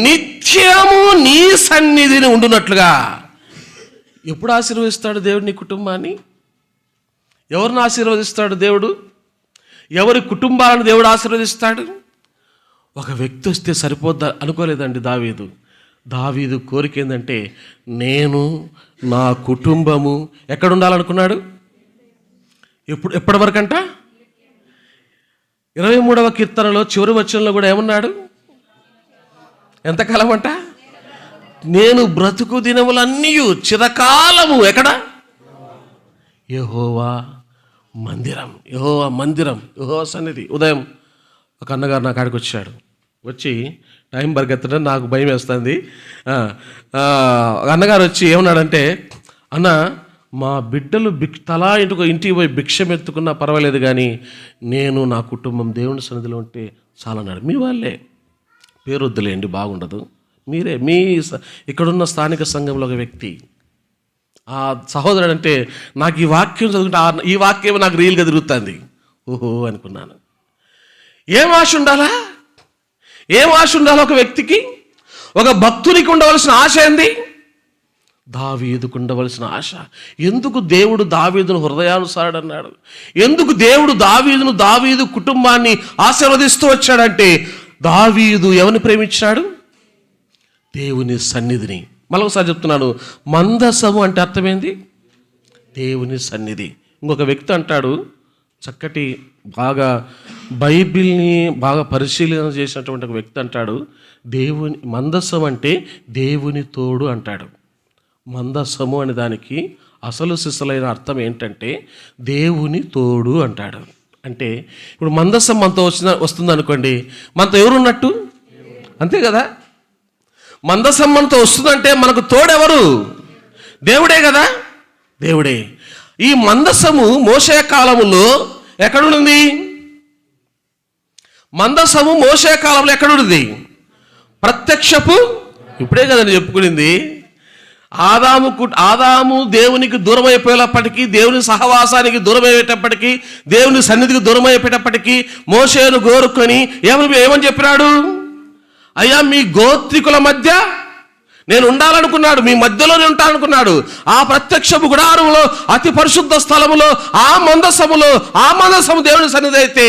నిత్యము నీ సన్నిధిని ఉండునట్లుగా. ఎప్పుడు ఆశీర్వదిస్తాడు దేవుడు నీ కుటుంబాన్ని? ఎవరిని ఆశీర్వదిస్తాడు దేవుడు? ఎవరి కుటుంబాలను దేవుడు ఆశీర్వదిస్తాడు? ఒక వ్యక్తి వస్తే సరిపోద్దా అనుకోలేదండి దావీదు. దావీదు కోరిక ఏంటంటే, నేను నా కుటుంబము ఎక్కడ ఉండాలనుకున్నాడు? ఎప్పటి వరకంట? 23వ కీర్తనలో చివరి వచనంలో కూడా ఏమన్నాడు? ఎంతకాలం అంట? నేను బ్రతుకు దినములన్నీ చిరకాలము ఎక్కడ? యెహోవా మందిరం. యెహోవా మందిరం, యెహోవా సన్నిధి. ఉదయం ఒక అన్నగారు నా కాడికి వచ్చాడు. వచ్చి టైం పరిగెత్తడం నాకు భయం వేస్తుంది. అన్నగారు వచ్చి ఏమన్నాడంటే, అన్న, మా బిడ్డలు తలా ఇంటికి పోయి భిక్షం ఎత్తుకున్నా పర్వాలేదు, కానీ నేను నా కుటుంబం దేవుని సన్నిధిలో ఉంటే చాలా అన్నాడు. మీ వాళ్ళే, పేరు వద్దులేండి, బాగుండదు, మీరే, మీ ఇక్కడున్న స్థానిక సంఘంలో ఒక వ్యక్తి, ఆ సహోదరుడు అంటే నాకు ఈ వాక్యం చదువుకుంటే ఈ వాక్యం నాకు రియల్గా తిరుగుతుంది. ఓహో అనుకున్నాను. ఏం ఆశ ఉండాలా? ఏం ఆశ ఉండాలి ఒక వ్యక్తికి? ఒక భక్తునికి ఉండవలసిన ఆశ ఏంది? దావీదుకు ఉండవలసిన ఆశ. ఎందుకు దేవుడు దావీదును హృదయానుసారుడు అన్నాడు? ఎందుకు దేవుడు దావీదు కుటుంబాన్ని ఆశీర్వదిస్తూ వచ్చాడంటే, దావీదు ఎవరిని ప్రేమించాడు? దేవుని సన్నిధిని. మరొకసారి చెప్తున్నాను, మందసము అంటే అర్థమైంది దేవుని సన్నిధి. ఇంకొక వ్యక్తి అంటాడు, చక్కటి బాగా బైబిల్ని బాగా పరిశీలన చేసినటువంటి ఒక వ్యక్తి అంటాడు, దేవుని మందసం అంటే దేవుని తోడు అంటాడు. మందసము అనే దానికి అసలు సిసలైన అర్థం ఏంటంటే దేవుని తోడు అంటాడు. అంటే ఇప్పుడు మందసం మనతో వస్తుంది అనుకోండి, మనతో ఎవరున్నట్టు? అంతే కదా. మందసం మనతో వస్తుందంటే మనకు తోడెవరు? దేవుడే కదా, దేవుడే. ఈ మందసము మోషే కాలములో ఎక్కడుంది? మందసము మోషే కాలంలో ఎక్కడుంది? ప్రత్యక్షపు, ఇప్పుడే కదండి చెప్పుకునింది. ఆదాము దేవునికి దూరం అయిపోయేటప్పటికీ, దేవుని సహవాసానికి దూరం అయ్యేటప్పటికీ, దేవుని సన్నిధికి దూరం అయిపోయేటప్పటికీ మోషేను కోరుకొని ఏమని చెప్పినాడు? అయ్యా, మీ గోత్రికుల మధ్య నేను ఉండాలనుకున్నాడు, మీ మధ్యలోనే ఉంటాననుకున్నాడు. ఆ ప్రత్యక్షపు గుడారములో, అతి పరిశుద్ధ స్థలములో, ఆ మందసము దేవుని సన్నిధి అయితే,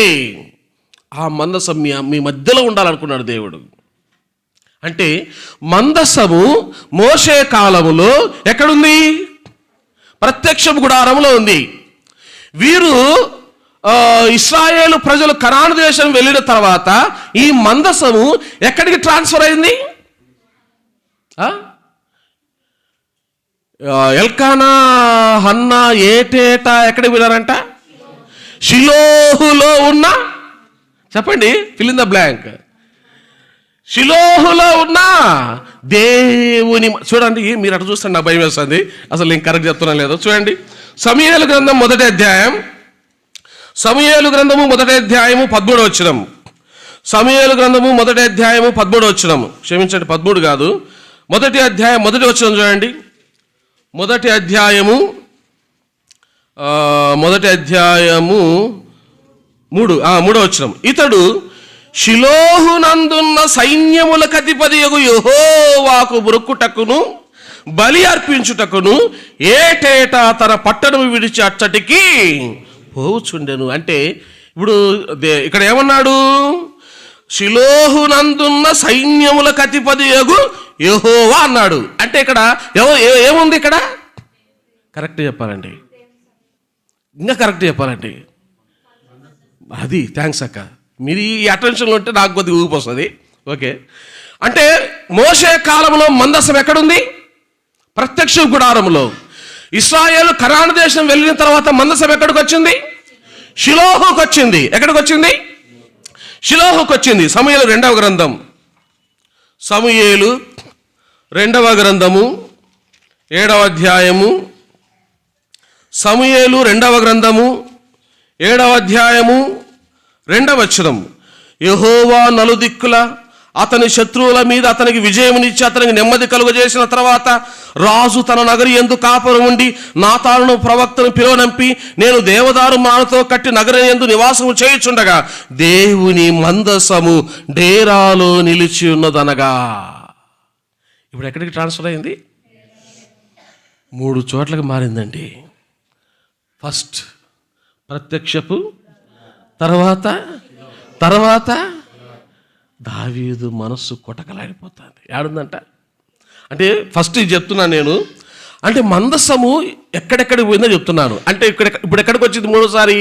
ఆ మందసం మీ మధ్యలో ఉండాలనుకున్నాడు దేవుడు. అంటే మందసము మోషే కాలములో ఎక్కడుంది? ప్రత్యక్షపు గుడారములో ఉంది. వీరు ఇశ్రాయేలు ప్రజలు కనాను దేశం వెళ్ళిన తర్వాత ఈ మందసము ఎక్కడికి ట్రాన్స్ఫర్ అయింది? ఎల్కానా, హన్నా, ఏటేటా ఎక్కడికి వెళ్ళారంట? షిలోహులో ఉన్న, చెప్పండి, ఫిల్ ఇన్ ద బ్లాంక్. షిలోహులో ఉన్న దేవుని, చూడండి, మీరు అటు చూస్తే నాకు భయం వేస్తుంది, అసలు నేను కరెక్ట్ చెప్తున్నా లేదో చూడండి. సమూయేలు గ్రంథం మొదటి అధ్యాయం, సమూయేలు గ్రంథము మొదటి అధ్యాయము 13వ వచనం. సమూయేలు గ్రంథము మొదటి అధ్యాయము 13వ వచనం, క్షమించండి 13 కాదు, మొదటి అధ్యాయం మొదటి వచనం చూడండి. మొదటి అధ్యాయము 3వ వచనం. ఇతడు షిలోహునందున్న సైన్యములకు అధిపతియగు యెహోవాకు మొక్కుటకును బలి అర్పించుటకును ఏటేటా తన పట్టణం విడిచి అచ్చటికి పోవుచుండెను. అంటే ఇప్పుడు ఇక్కడ ఏమన్నాడు? షిలోహునందున్న సైన్యములకు అధిపతియగు యెహోవా అన్నాడు. అంటే ఇక్కడ ఏముంది? ఇక్కడ కరెక్ట్ చెప్పాలండి, ఇంకా కరెక్ట్ చెప్పాలండి. అది థ్యాంక్స్ అక్క, మీరు ఈ అటెన్షన్లో ఉంటే నాకు కొద్దిగా ఊపిస్తుంది. ఓకే, అంటే మోషే కాలంలో మందసం ఎక్కడుంది? ప్రత్యక్ష గుడారంలో. ఇశ్రాయేలు కనాను దేశం వెళ్ళిన తర్వాత మందసం ఎక్కడికి వచ్చింది? షిలోహుకు వచ్చింది. ఎక్కడికి వచ్చింది? షిలోహుకు వచ్చింది. సమూయేలు 2వ గ్రంథం, సమూయేలు 2వ గ్రంథము 7వ అధ్యాయము, సమూయేలు 2వ గ్రంథము 7వ అధ్యాయము 2వ వచనం. యెహోవా నలుదిక్కుల అతని శత్రువుల మీద అతనికి విజయమునిచ్చి అతనికి నెమ్మది కలుగజేసిన తర్వాత రాజు తన నగరి యందు కాపురం ఉండి నాతానును ప్రవక్తను పిలువనంపి, నేను దేవదారు మానతో కట్టి నగరి యందు నివాసము చేయుచుండగా దేవుని మందసము డేరాలో నిలిచి ఉన్నదనగా. ఇప్పుడు ఎక్కడికి ట్రాన్స్ఫర్ అయింది? 3 చోట్లకి మారిందండి. ఫస్ట్ ప్రత్యక్షపు, తర్వాత దావీదు మనస్సు కొటకలాడిపోతుంది. ఏడుందంట అంటే ఫస్ట్ ఇది చెప్తున్నాను నేను. అంటే మందసము ఎక్కడెక్కడికి పోయిందో చెప్తున్నాను. అంటే ఇప్పుడు ఎక్కడికి వచ్చింది? 3సారి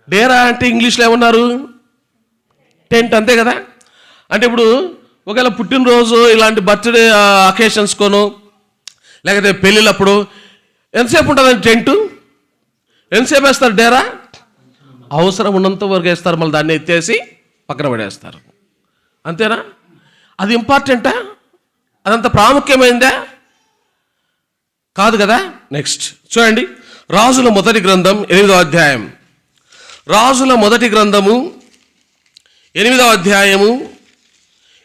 డేరా అంటే ఇంగ్లీష్లో ఏమన్నారు? టెంట్, అంతే కదా. అంటే ఇప్పుడు ఒకవేళ పుట్టినరోజు ఇలాంటి బర్త్డే అకేషన్స్కోను లేకపోతే పెళ్ళిళ్ళప్పుడు ఎంతసేపు ఉంటుందండి టెంటు? ఎంతసేపు వేస్తారు డేరా? అవసరం ఉన్నంత వరకు వేస్తారు, మళ్ళీ దాన్ని ఎత్తేసి పక్కన పడేస్తారు. అంతేనా? అది ఇంపార్టెంటా? అదంత ప్రాముఖ్యమైందా? కాదు కదా. నెక్స్ట్ చూడండి, రాజుల మొదటి గ్రంథం 8వ అధ్యాయం. రాజుల మొదటి గ్రంథము 8వ అధ్యాయము.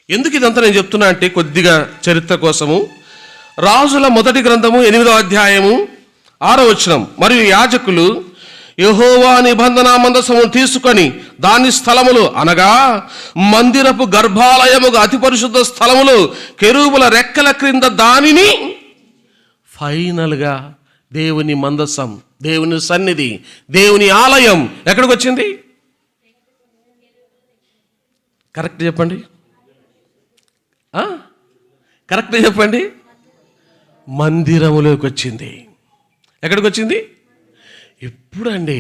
ఎందుకు ఇదంతా నేను చెప్తున్నా అంటే కొద్దిగా చరిత్ర కోసము. రాజుల మొదటి గ్రంథము 8వ అధ్యాయము 6వ వచనం. మరియు యాజకులు యెహోవా నిబంధన మందసమును తీసుకొని దాని స్థలములు అనగా మందిరపు గర్భాలయముగా అతి పరిశుద్ధ స్థలములు కెరూబుల రెక్కల క్రింద దానిని ఫైనల్గా దేవుని మందసం, దేవుని సన్నిధి, దేవుని ఆలయం ఎక్కడికి వచ్చింది? కరెక్ట్ చెప్పండి, కరెక్ట్ చెప్పండి. మందిరములోకి వచ్చింది. ఎక్కడికి వచ్చింది? ఎప్పుడండి?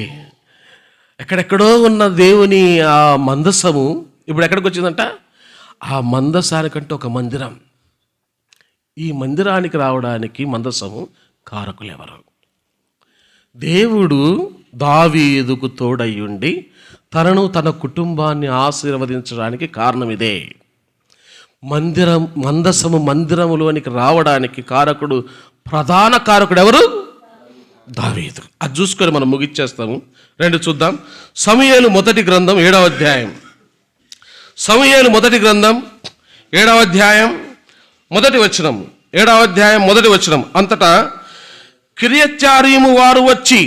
ఎక్కడెక్కడో ఉన్న దేవుని ఆ మందసము ఇప్పుడు ఎక్కడికి వచ్చిందంట? ఆ మందసానికంటే ఒక మందిరం. ఈ మందిరానికి రావడానికి మందసము కారకులు ఎవరు? దేవుడు దావీదుకు తోడయ్యుండి తనను తన కుటుంబాన్ని ఆశీర్వదించడానికి కారణం ఇదే. మందసము మందిరములోనికి రావడానికి కారకుడు, ప్రధాన కారకుడు ఎవరు? దావీదు. అది చూసుకొని మనం ముగిచ్చేస్తాము. రెండు చూద్దాం. సమూయేలు మొదటి గ్రంథం 7వ అధ్యాయం. సమూయేలు మొదటి గ్రంథం 7వ అధ్యాయం 1వ వచనం. 7వ అధ్యాయం 1వ వచనం. అంతటా కిర్యత్యారీము వారు వచ్చి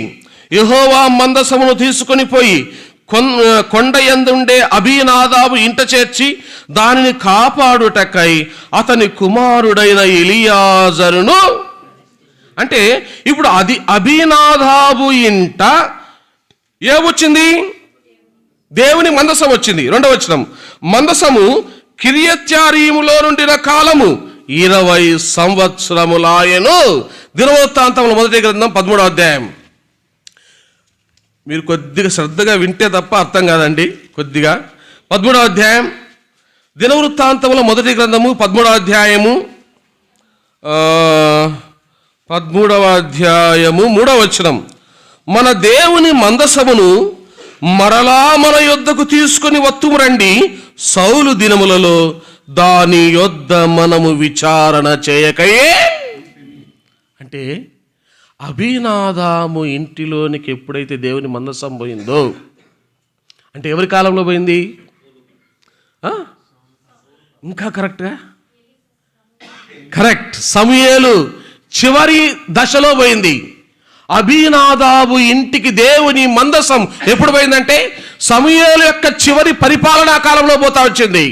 యెహోవా మందసమును తీసుకొని పోయి కొండ యందుండే అబీనాదాబు ఇంట చేర్చి దానిని కాపాడుటకై అతని కుమారుడైన ఎలియాజరును. అంటే ఇప్పుడు అది అబీనాదాబు ఇంట ఏమొచ్చింది? దేవుని మందసం వచ్చింది. 2వ వచనం. మందసము కిర్యత్యారీములో నుండిన కాలము 20 సంవత్సరములాయెను. దినవృత్తాంతముల మొదటి గ్రంథం 13వ అధ్యాయం. మీరు కొద్దిగా శ్రద్ధగా వింటే తప్ప అర్థం కాదండి. కొద్దిగా 13వ అధ్యాయం దినవృత్తాంతముల మొదటి గ్రంథము 13వ అధ్యాయము 3వ వచనం. మన దేవుని మందసమును మరలా మన యొద్దకు తీసుకొని వత్తుము రండి, సౌలు దినములలో దాని యొద్ద మనము విచారణ చేయకయే. అంటే అభినాదాము ఇంటిలోనికి ఎప్పుడైతే దేవుని మందసం పోయిందో, అంటే ఎవరి కాలంలో పోయింది? ఇంకా కరెక్ట్, సమూయేలు చివరి దశలో పోయింది. అభినాదాబు ఇంటికి దేవుని మందసం ఎప్పుడు పోయిందంటే సమూయేలు యొక్క చివరి పరిపాలనా కాలంలో పోతా వచ్చింది.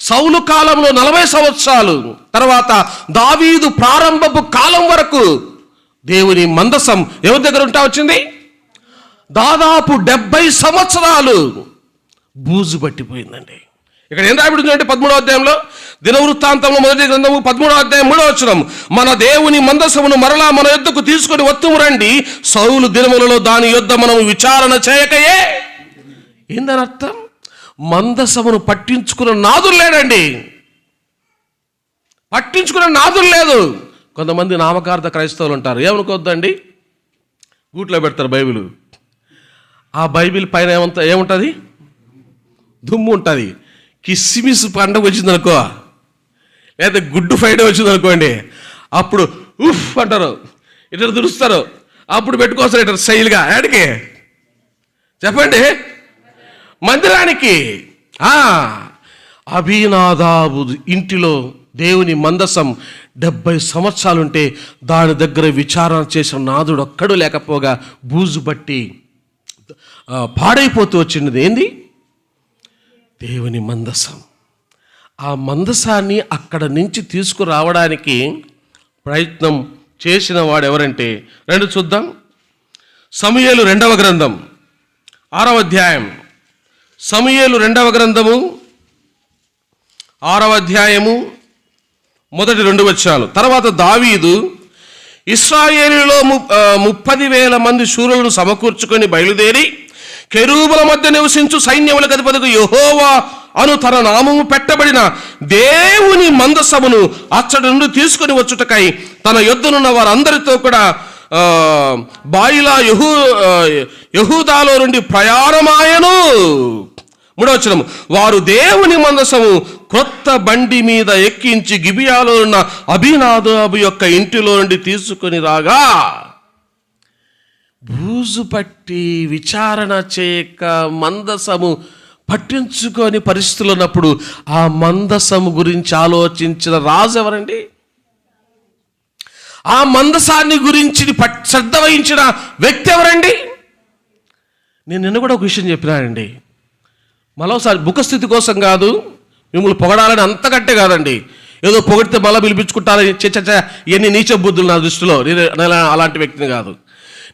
సౌలు కాలంలో 40 సంవత్సరాలు, తర్వాత దావీదు ప్రారంభపు కాలం వరకు దేవుని మందసం ఎవరి దగ్గర ఉంటా వచ్చింది? దాదాపు 70 సంవత్సరాలు బూజు పట్టిపోయిందండి. ఇక్కడ ఏం రాయబడి ఉందంటే 13వ అధ్యాయంలో దినవృత్తాంతంలో మొదటి గ్రంథము 13వ అధ్యాయం 3వ వచనం. మన దేవుని మందసమును మరలా మన యొద్దకు తీసుకొని వత్తుము రండి, సౌలు దినములలో దాని యొద్ద మనం విచారణ చేయకయే. ఏందని అర్థం? మందసమును పట్టించుకున్న నాదులు లేడండి, పట్టించుకున్న నాదులు లేదు. కొంతమంది నామకార్థ క్రైస్తవులు ఉంటారు, ఏమనుకోవద్దండి, గూట్లో పెడతారు బైబిల్. ఆ బైబిల్ పైన ఏముంటుంది? దుమ్ము ఉంటుంది. కిస్మిస్ పండుగ వచ్చిందనుకో, లేదా గుడ్డు ఫ్రైడే వచ్చిందనుకోండి, అప్పుడు ఉఫ్ అంటారు, ఇట్లా దురుస్తారు. అప్పుడు పెట్టుకోవస్తారు ఇట్లా స్టైల్గా. ఏడికి చెప్పండి? మందిరానికి. అభినాదాబు ఇంటిలో దేవుని మందసం 70 సంవత్సరాలుంటే దాని దగ్గర విచారణ చేసిన నాదుడు ఒక్కడు లేకపోగా బూజు పట్టి పాడైపోతూ వచ్చినది ఏంది? దేవుని మందసం. ఆ మందసాన్ని అక్కడ నుంచి తీసుకురావడానికి ప్రయత్నం చేసిన వాడు ఎవరంటే, రెండు చూద్దాం. సమూయేలు 2వ గ్రంథం 6వ అధ్యాయం. సమూయేలు 2వ గ్రంథము 6వ అధ్యాయము మొదటి 2 వచనాలు. తర్వాత దావీదు ఇశ్రాయేలులో 30,000 మంది శూరులను సమకూర్చుకొని బయలుదేరి కెరూబుల మధ్య నివసించు సైన్యములకు అధిపతికి యెహోవా అను తన నామము పెట్టబడిన దేవుని మందసమును అచ్చటి నుండి తీసుకొని వచ్చుటకై తన యొద్దనున్న వారందరితో కూడా బాయిలా యెహూదాలో నుండి ప్రయాణమాయను. 3వ వచనం. వారు దేవుని మందసము క్రొత్త బండి మీద ఎక్కించి గిబియాలో ఉన్న అభినాదాబు యొక్క ఇంటిలో నుండి తీసుకొని రాగా, బూజు పట్టి విచారణ చేయక మందసము పట్టించుకొని పరిస్థితులు ఉన్నప్పుడు ఆ మందసము గురించి ఆలోచించిన రాజు ఎవరండి? ఆ మందసాన్ని గురించి శ్రద్ధ వహించిన వ్యక్తి ఎవరండి? నేను నిన్న కూడా ఒక విషయం చెప్పినానండి. మరోసారి ముఖస్థితి కోసం కాదు, మిమ్మల్ని పొగడాలని అంతకంటే కాదండి. ఏదో పొగిడితే మళ్ళీ పిలిపించుకుంటారని ఇవన్నీ నీచ బుద్ధులు నా దృష్టిలో. నేను అలాంటి వ్యక్తిని కాదు.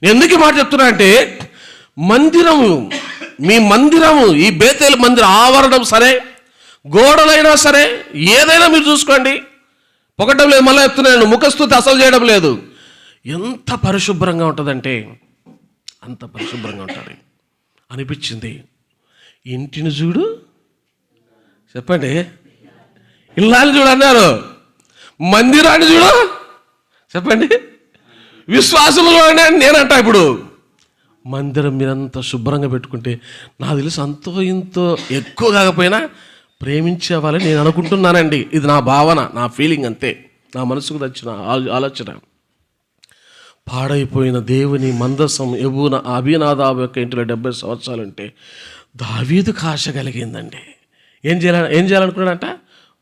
నేను ఎందుకు ఈ మాట చెప్తున్నా అంటే, మందిరము, మీ మందిరము, ఈ బేతేలు మందిర ఆవరణం సరే, గోడలైనా సరే, ఏదైనా మీరు చూసుకోండి. పొగడం లేదు, మళ్ళీ చెప్తున్నాను, ముఖస్థుతి అసలు చేయడం లేదు. ఎంత పరిశుభ్రంగా ఉంటుందంటే అంత పరిశుభ్రంగా ఉంటుంది అనిపించింది. ఇంటిని చూడు, చెప్పండి, ఇల్లాన్ని చూడు అన్నారు, మందిరాన్ని చూడు చెప్పండి, విశ్వాసంలో నేనంట. ఇప్పుడు మందిరం మీరంతా శుభ్రంగా పెట్టుకుంటే నాకు తెలిసి అంతో ఇంతో ఎక్కువ కాకపోయినా ప్రేమించేవాళ్ళని నేను అనుకుంటున్నానండి. ఇది నా భావన, నా ఫీలింగ్, అంతే, నా మనసుకు తెచ్చిన ఆలోచన. పాడైపోయిన దేవుని మందసం అభినాదాబు యొక్క ఇంటిలో 70 సంవత్సరాలు ఉంటే దావీదుకు ఆశ కలిగిందండి. ఏం చేయాలనుకున్నాడంట?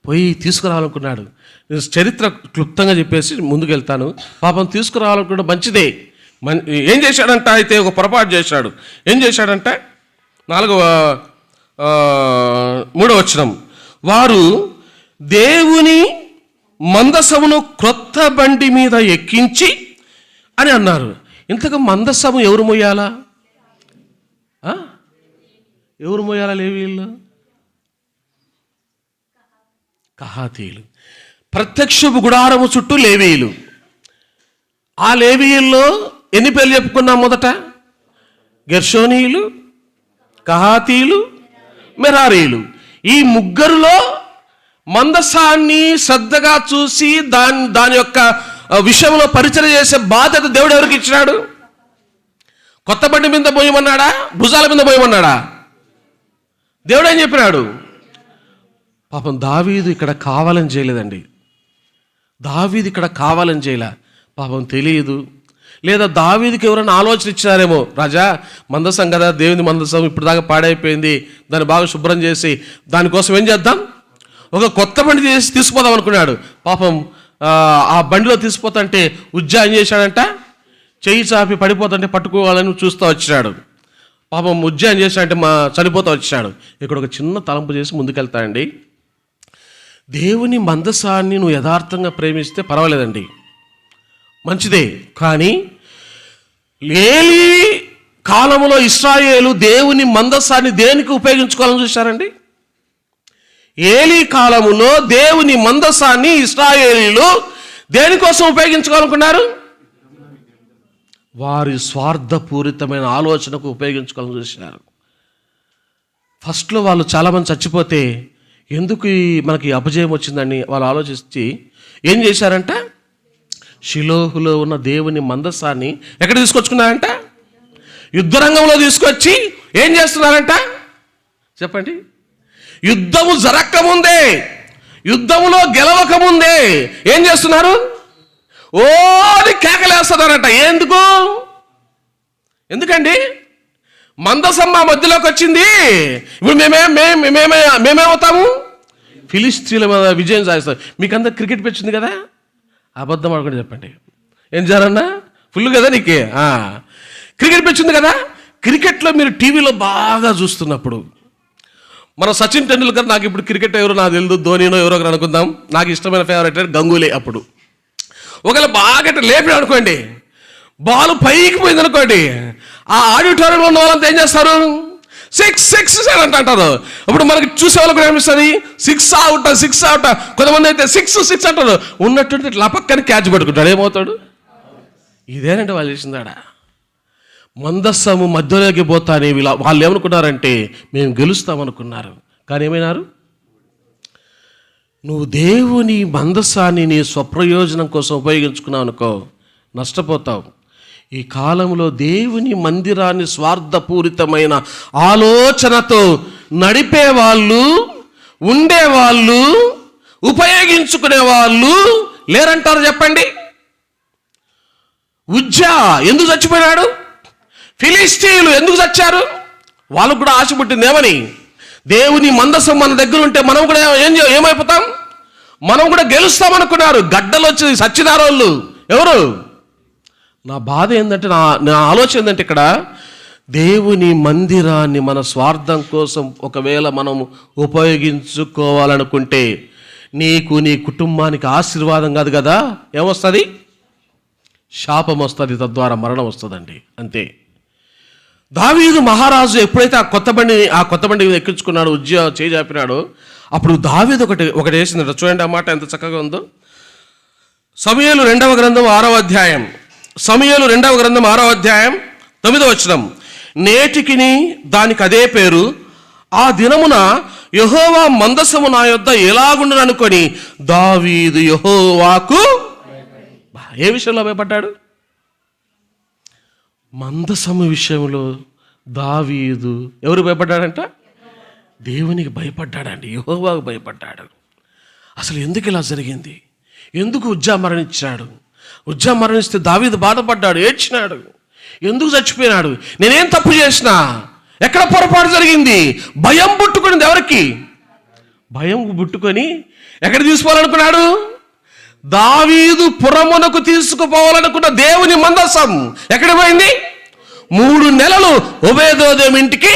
పోయి తీసుకురావాలనుకున్నాడు. నేను చరిత్ర క్లుప్తంగా చెప్పేసి ముందుకు వెళ్తాను. పాపం తీసుకురావాలనుకున్న మంచిదే. ఏం చేశాడంట? అయితే ఒక పొరపాటు చేశాడు. ఏం చేశాడంటే 3వ వచనం. వారు దేవుని మందసమును క్రొత్త బండి మీద ఎక్కించి అని అన్నారు. ఇంతకు మందసము ఎవరు మోయాలా? ఎవరు మోయాలా? లేవీయులు, కహాతీయులు. ప్రత్యక్షపు గుడారము చుట్టూ లేవీయులు. ఆ లేవీయుల్లో ఎన్ని పేర్లు చెప్పుకున్నాం? మొదట గెర్షోనీయులు, కహాతీయులు, మెరారీయులు. ఈ ముగ్గురులో మందసాన్ని శ్రద్ధగా చూసి దాని యొక్క విషయంలో పరిచయం చేసే బాధ్యత దేవుడు ఎవరికి ఇచ్చినాడు? కొత్త బండి మీద పోయమన్నాడా? భుజాల మీద పోయమన్నాడా? దేవుడు ఏం చెప్పినాడు? పాపం దావీదు ఇక్కడ కావాలని చేయలేదండి. దావీదు ఇక్కడ కావాలని చేయలే, పాపం తెలియదు. లేదా దావీదుకి ఎవరైనా ఆలోచన ఇచ్చినారేమో, రాజా మందసం కదా, దేవుని మందసం ఇప్పుడు దాకా పాడైపోయింది, దాన్ని బాగా శుభ్రం చేసి దానికోసం ఏం చేద్దాం, ఒక కొత్త బండి చేసి తీసుకుపోదాం అనుకున్నాడు. పాపం ఆ బండిలో తీసుకుపోతుంటే ఉజ్జా ఏం చేశాడంట, చెయ్యి చాపి పడిపోతుంటే పట్టుకోవాలని చూస్తూ వచ్చినాడు. పాపం ఉజ్జా ఏం చేశాడంటే చనిపోతూ వచ్చినాడు. ఇక్కడ ఒక చిన్న తలంపు చేసి ముందుకెళ్తాడండి. దేవుని మందసాన్ని నువ్వు యథార్థంగా ప్రేమిస్తే పర్వాలేదండి, మంచిదే. కానీ ఏలీ కాలంలో ఇశ్రాయేలు దేవుని మందసాన్ని దేనికి ఉపయోగించుకోవాలని చూశారండి? ఏలీ కాలములో దేవుని మందసాన్ని ఇశ్రాయేలీలు దేనికోసం ఉపయోగించుకోవాలనుకున్నారు? వారి స్వార్థపూరితమైన ఆలోచనకు ఉపయోగించుకోవాలని చూసినారు. ఫస్ట్లో వాళ్ళు చాలామంది చచ్చిపోతే ఎందుకు మనకి అపజయం వచ్చిందని వాళ్ళు ఆలోచించి ఏం చేశారంట, షిలోహులో ఉన్న దేవుని మందసాన్ని ఎక్కడ తీసుకొచ్చుకున్నారంట? యుద్ధరంగంలో తీసుకొచ్చి ఏం చేస్తున్నారంట చెప్పండి? యుద్ధము జరక్కముందే, యుద్ధములో గెలవకముందే ఏం చేస్తున్నారు? ఓని కేకలేస్తున్నారంట. ఎందుకండి? మందసం మా మధ్యలోకి వచ్చింది, ఇప్పుడు మేమేమవుతాము? ఫిలిస్తీన్ల మీద విజయం సాధిస్తాం. మీకు అందరు క్రికెట్ వచ్చింది కదా, అబద్ధం ఆడుకుంటే చెప్పండి, ఏం చేయాలన్నా ఫుల్ కదా నీకే క్రికెట్ వచ్చింది కదా. క్రికెట్లో మీరు టీవీలో బాగా చూస్తున్నప్పుడు మన సచిన్ టెండూల్కర్, నాకు ఇప్పుడు క్రికెట్ ఎవరో నాకు తెలియదు, ధోనినో ఎవరో ఒకరు అనుకుందాం, నాకు ఇష్టమైన ఫేవరెట్ గంగూలీ. అప్పుడు ఒకవేళ బాగా లేపి అనుకోండి, బాల్ పైకి పోయింది అనుకోండి, ఆ ఆడిటోరియంలో ఉన్న వాళ్ళంతా ఏం చేస్తారు? 6 అంటారు. అప్పుడు మనకి చూసే వాళ్ళకి ఏమిస్తుంది? 6 అవుట్. కొంతమంది అయితే 6 అంటారు. ఉన్నట్టుంటే ఇట్లా పక్కన క్యాచ్ పట్టుకుంటాడు, ఏమవుతాడు? ఇదేనంటే వాళ్ళు చేసిందాడ. మందస్సము మధ్యలోకి పోతానే వాళ్ళు ఏమనుకున్నారంటే మేము గెలుస్తామనుకున్నారు. కానీ ఏమైనారు? నువ్వు దేవుని మందస్సాన్ని నీ స్వప్రయోజనం కోసం ఉపయోగించుకున్నావు అనుకో, నష్టపోతావు. ఈ కాలంలో దేవుని మందిరాన్ని స్వార్థపూరితమైన ఆలోచనతో నడిపేవాళ్ళు, ఉండేవాళ్ళు, ఉపయోగించుకునే వాళ్ళు లేరంటారు చెప్పండి. ఉజ్జా ఎందుకు చచ్చిపోయినాడు? ఫిలిస్తీయులు ఎందుకు చచ్చారు? వాళ్ళకు కూడా ఆశ పుట్టింది ఏమని? దేవుని మందసం మన దగ్గర ఉంటే మనం కూడా ఏమైపోతాం? మనం కూడా గెలుస్తామనుకున్నారు. గడ్డలు వచ్చి సచ్చినారు వాళ్ళు. ఎవరు? నా బాధ ఏంటంటే, నా ఆలోచన ఏంటంటే, ఇక్కడ దేవుని మందిరాన్ని మన స్వార్థం కోసం ఒకవేళ మనం ఉపయోగించుకోవాలనుకుంటే నీకు, నీ కుటుంబానికి ఆశీర్వాదం కాదు కదా, ఏమొస్తుంది? శాపం వస్తుంది, తద్వారా మరణం వస్తుందండి. అంతే. దావీదు మహారాజు ఎప్పుడైతే ఆ కొత్త బండి ఎక్కించుకున్నాడు, ఉజ్జా చేజాపినాడు, అప్పుడు దావీదు ఒకటి వేసింది. చూడండి ఆ మాట ఎంత చక్కగా ఉందో. సమూయేలు 2వ గ్రంథం 6వ అధ్యాయం, సమూయేలు 2వ గ్రంథం 6వ అధ్యాయం 9వ వచనం. నేటికిని దానికి అదే పేరు, ఆ దినమున యెహోవా మందసము నా యొద్ద ఎలాగుండును అనుకొని దావీదు యెహోవాకు ఏ విషయంలో భయపడ్డాడు? మందసము విషయంలో దావీదు ఎవరు భయపడ్డాడంట? దేవునికి భయపడ్డాడండి, యెహోవాకు భయపడ్డాడు. అసలు ఎందుకు ఇలా జరిగింది? ఎందుకు ఉజ్జా మరణించాడు? ఉజ్జా మరణిస్తే దావీదు బాధపడ్డాడు, ఏడ్చినాడు. ఎందుకు చచ్చిపోయినాడు? నేనేం తప్పు చేసినా? ఎక్కడ పొరపాటు జరిగింది? భయం పుట్టుకునింది. ఎవరికి భయం పుట్టుకొని ఎక్కడ తీసుకోవాలనుకున్నాడు? దావీదు పురమునకు తీసుకుపోవాలనుకున్న దేవుని మందసం ఎక్కడ పోయింది? 3 నెలలు ఓబేదెదోము ఇంటికి.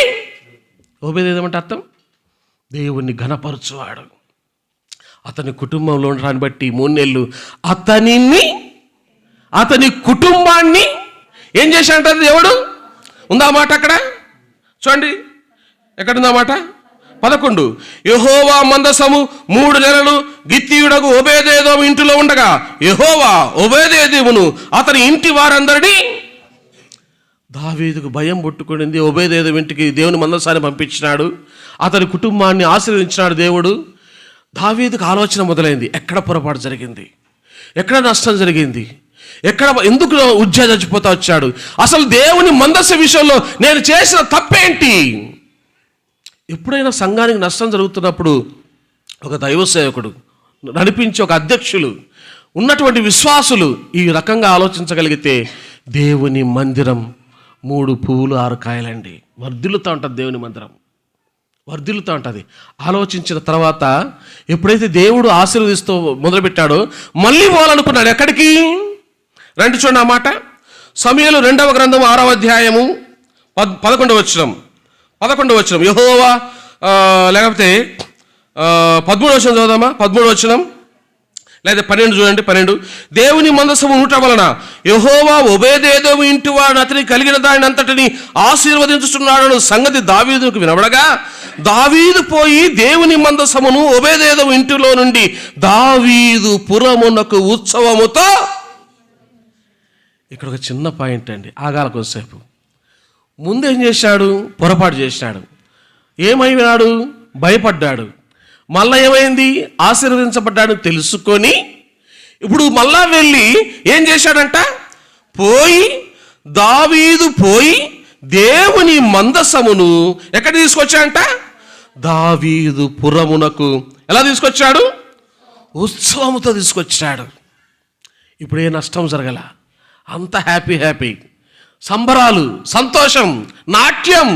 ఓబేదెదోము అంటే అర్థం దేవుణ్ణి ఘనపరచువాడు. అతని కుటుంబంలో ఉండడాన్ని బట్టి 3 నెలలు అతని కుటుంబాన్ని ఏం చేశాడంటే దేవుడు. ఉందా మాట అక్కడ? చూడండి ఎక్కడుందా మాట? 11. యెహోవా మందసము 3 నెలలు గిత్తీయుడగు ఓబేదెదోము ఇంటిలో ఉండగా యెహోవా ఓబేదెదోమును అతని ఇంటి వారందరినీ దావీదుకు భయం పుట్టుకునింది. ఒబేదేదోము ఇంటికి దేవుని మందసాన్ని పంపించినాడు, అతని కుటుంబాన్ని ఆశీర్వదించినాడు దేవుడు. దావీదుకు ఆలోచన మొదలైంది, ఎక్కడ పొరపాటు జరిగింది, ఎక్కడ నష్టం జరిగింది, ఎందుకు ఉజ్జా చచ్చిపోతా వచ్చాడు, అసలు దేవుని మందస విషయంలో నేను చేసిన తప్పేంటి. ఎప్పుడైనా సంఘానికి నష్టం జరుగుతున్నప్పుడు ఒక దైవ సేవకుడు నడిపించి ఒక అధ్యక్షులు ఉన్నటువంటి విశ్వాసులు ఈ రకంగా ఆలోచించగలిగితే దేవుని మందిరం 3 పువ్వులు 6 కాయలండి. వర్ధిల్లుతూ ఉంటుంది, దేవుని మందిరం వర్ధిల్లుతూ ఉంటుంది. ఆలోచించిన తర్వాత ఎప్పుడైతే దేవుడు ఆశీర్వదిస్తూ మొదలుపెట్టాడో మళ్ళీ పోవాలనుకున్నాడు. ఎక్కడికి రండి చూడండి ఆ మాట. సమూయేలు 2వ గ్రంథం 6వ అధ్యాయము 11వ వచనం. యెహోవా లేకపోతే 13వ వచనం చదువుదామా? 13వ వచనం లేదా 12 చూడండి. 12 దేవుని మందసము ఉండుట వలన యెహోవా ఒబేదేదోము ఇంటి వాడు అతనికి కలిగిన దాని అంతటిని ఆశీర్వదించుతున్నాడని సంగతి దావీదుకు వినబడగా, దావీదు పోయి దేవుని మందసమును ఒబేదేదోము ఇంటిలో నుండి దావీదు పురమునకు ఉత్సవముతో. ఇక్కడ ఒక చిన్న పాయింట్ అండి, ఆగాల కొంతసేపు. ముందేం చేశాడు? పొరపాటు చేశాడు. ఏమైనాడు? భయపడ్డాడు. మళ్ళా ఏమైంది? ఆశీర్వదించబడ్డాడు తెలుసుకొని ఇప్పుడు మళ్ళా వెళ్ళి ఏం చేశాడంట? దావీదు పోయి దేవుని మందసమును ఎక్కడ తీసుకొచ్చాడంట? దావీదు పురమునకు. ఎలా తీసుకొచ్చాడు? ఉత్సవముతో తీసుకొచ్చాడు. ఇప్పుడు ఏ నష్టం జరగల, అంత హ్యాపీ, సంబరాలు, సంతోషం, నాట్యం,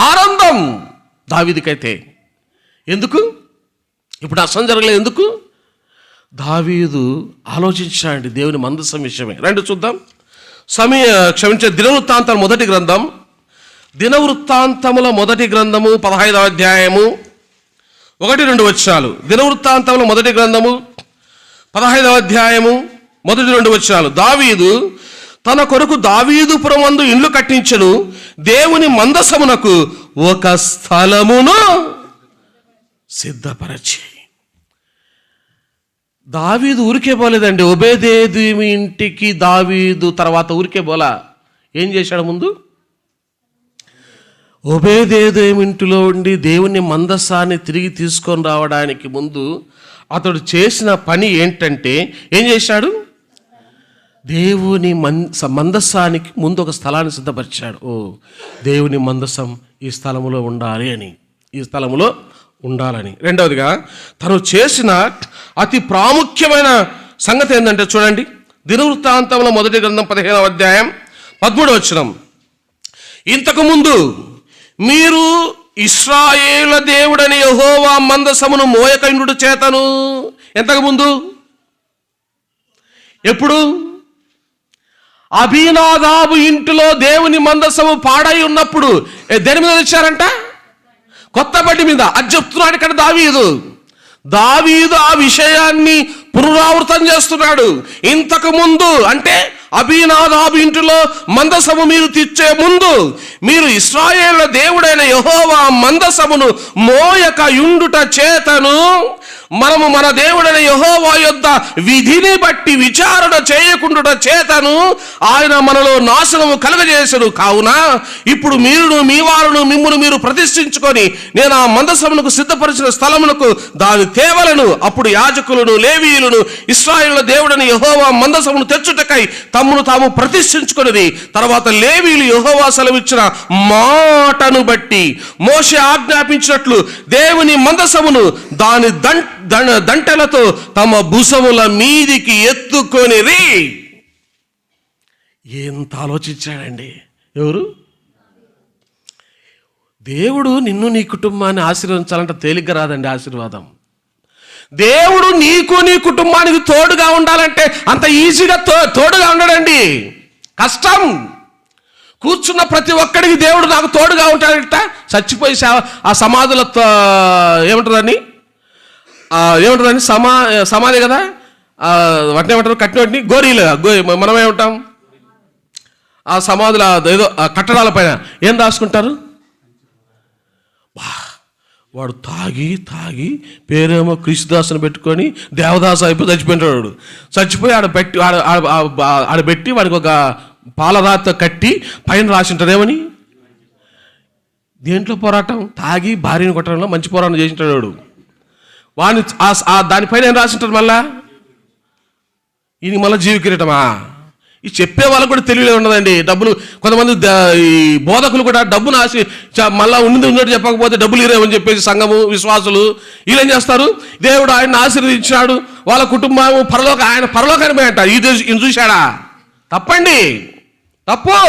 ఆనందం దావీదుకైతే. ఎందుకు ఇప్పుడు నష్టం జరగలేదు? ఎందుకు? దావీదు ఆలోచించాడు దేవుని మందసం విషయమే. రండి చూద్దాం. దినవృత్తాంతాల మొదటి గ్రంథం, దినవృత్తాంతముల మొదటి గ్రంథము 15వ అధ్యాయము 1-2 వచనాలు. దినవృత్తాంతముల మొదటి గ్రంథము 15వ అధ్యాయము 1-2 వచనాలు. దావీదు తన కొరకు దావీదుపురమందు ఇండ్లు కట్టించెను, దేవుని మందసమునకు ఒక స్థలమును సిద్ధపరచి. దావీదు ఊరికే పోలేదండి. ఒబేదేదోము ఇంటికి దావీదు తర్వాత ఊరికే పోలా. ఏం చేశాడు? ముందు ఒబేదేదోము ఇంటిలో ఉండి దేవుని మందసాన్ని తిరిగి తీసుకొని రావడానికి ముందు అతడు చేసిన పని ఏంటంటే, ఏం చేశాడు? దేవుని మందసానికి ముందు ఒక స్థలాన్ని సిద్ధపరిచాడు. దేవుని మందసం ఈ స్థలములో ఉండాలని. రెండవదిగా తను చేసిన అతి ప్రాముఖ్యమైన సంగతి ఏంటంటే చూడండి. దినవృత్తాంతముల మొదటి గ్రంథం 15వ అధ్యాయం 13వ వచనం. ఇంతకుముందు మీరు ఇశ్రాయేలు దేవుడని యెహోవా మందసమును మోయకయుండుట చేతను. ఎంతకుముందు? ఎప్పుడు? అబీనాదాబు ఇంటిలో దేవుని మందసము పాడై ఉన్నప్పుడు దేని మీద తెచ్చారంట? కొత్త బండి మీద. అది చెప్తున్నాడు ఇక్కడ దావీదు ఆ విషయాన్ని పునరావృతం చేస్తున్నాడు. ఇంతకు ముందు అంటే అబీనాదాబు ఇంటిలో మందసము మీరు తెచ్చే ముందు మీరు ఇశ్రాయేలు దేవుడైన యెహోవా మందసమును మోయక యుండుట చేతను మనము మన దేవుడైన యెహోవా యొద్ద విధిని బట్టి విచారణ చేయకుండుట చేతను ఆయన మనలో నాశనము కలుగజేసెను. కావున ఇప్పుడు మీరును మీ వారును మిమ్మును మీరు ప్రతిష్ఠించుకొని నేను ఆ మందసమునకు సిద్ధపరిచిన స్థలమునకు దాని తేవలను. అప్పుడు యాజకులను లేవీయులను ఇశ్రాయేలు దేవుడైన యెహోవా మందసమును తెచ్చుటకై తమ్మును తాము ప్రతిష్ఠించుకొనిది. తర్వాత లేవీయులు యెహోవా సెలవిచ్చిన మాటను బట్టి మోషే ఆజ్ఞాపించినట్లు దేవుని మందసమును దాని దంటలతో తమ భుజముల మీదికి ఎత్తుకొనిరి. ఎంత ఆలోచించాడండి! ఎవరు? దేవుడు నిన్ను నీ కుటుంబాన్ని ఆశీర్వదించాలంటే తేలిగ్గా రాదండి ఆశీర్వాదం. దేవుడు నీకు నీ కుటుంబానికి తోడుగా ఉండాలంటే అంత ఈజీగా తోడుగా ఉండడండి, కష్టం. కూర్చున్న ప్రతి ఒక్కడికి దేవుడు నాకు తోడుగా ఉంటాడంట. చచ్చిపోయి ఆ సమాధులతో ఏమంటారని సమాధి కదా, వాటిని ఏమంటారు? కట్టిన గోరీలు. మనమేమంటాం? ఆ సమాధుల ఏదో కట్టడాల పైన ఏం రాసుకుంటారు? వాడు తాగి పేరేమో క్రీస్తుదాసుని పెట్టుకొని దేవదాసు అయిపోయి చచ్చిపోయినాడు. చచ్చిపోయి ఆడ పెట్టి వాడికి ఒక పాలరాతితో కట్టి పైన రాసింటారు ఏమని? దేంట్లో పోరాటం? తాగి భార్యను కొట్టడంలో మంచి పోరాటం చేసింటాడు వాడు. వాడిని దానిపైన ఏం రాసింటారు? మళ్ళా ఈయన మళ్ళీ జీవ కిరీటమా? ఈ చెప్పే వాళ్ళకు కూడా తెలివిలే ఉండదండి. డబ్బులు కొంతమంది ఈ బోధకులు కూడా డబ్బును ఆశ మళ్ళీ ఉన్నట్టు చెప్పకపోతే డబ్బులు ఇరేమని చెప్పేసి సంఘము విశ్వాసులు వీళ్ళేం చేస్తారు? దేవుడు ఆయన్ని ఆశీర్వదించాడు, వాళ్ళ కుటుంబం ఆయన పరలోకాన్ని అంట. ఈయన చూశాడా? తప్పండి, తప్పు.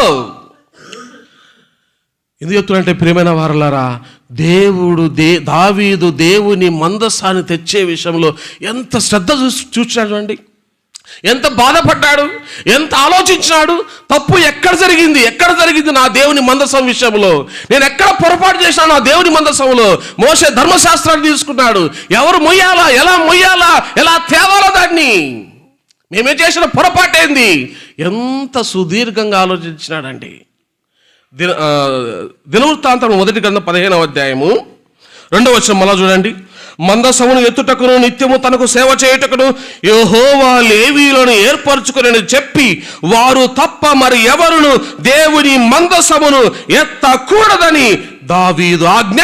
ఎందుకు చెప్తున్నంటే ప్రియమైన వారలారా, దావీదు దేవుని మందసాన్ని తెచ్చే విషయంలో ఎంత శ్రద్ధ చూచాడు అండి, ఎంత బాధపడ్డాడు, ఎంత ఆలోచించినాడు. తప్పు ఎక్కడ జరిగింది నా దేవుని మందసం విషయంలో? నేను ఎక్కడ పొరపాటు చేశాను నా దేవుని మందసంలో? మోషే ధర్మశాస్త్రాన్ని తీసుకున్నాడు. ఎవరు మొయ్యాలా, ఎలా మొయ్యాలా, ఎలా తేవాలా దాన్ని? మేమే చేసిన పొరపాటు ఏంది? ఎంత సుదీర్ఘంగా ఆలోచించినాడండి. దినవృత్తాంతం 1 గ్రంథం 15వ అధ్యాయము 2వ వచనం మళ్ళా చూడండి. మందసమును ఎత్తుటకును నిత్యము తనకు సేవ చేయుటకును యెహోవా లేవీయులను ఏర్పరచుకుని చెప్పి వారు తప్ప మరి ఎవరును దేవుని మందసమును ఎత్తకూడదని దావీదు ఆజ్ఞ.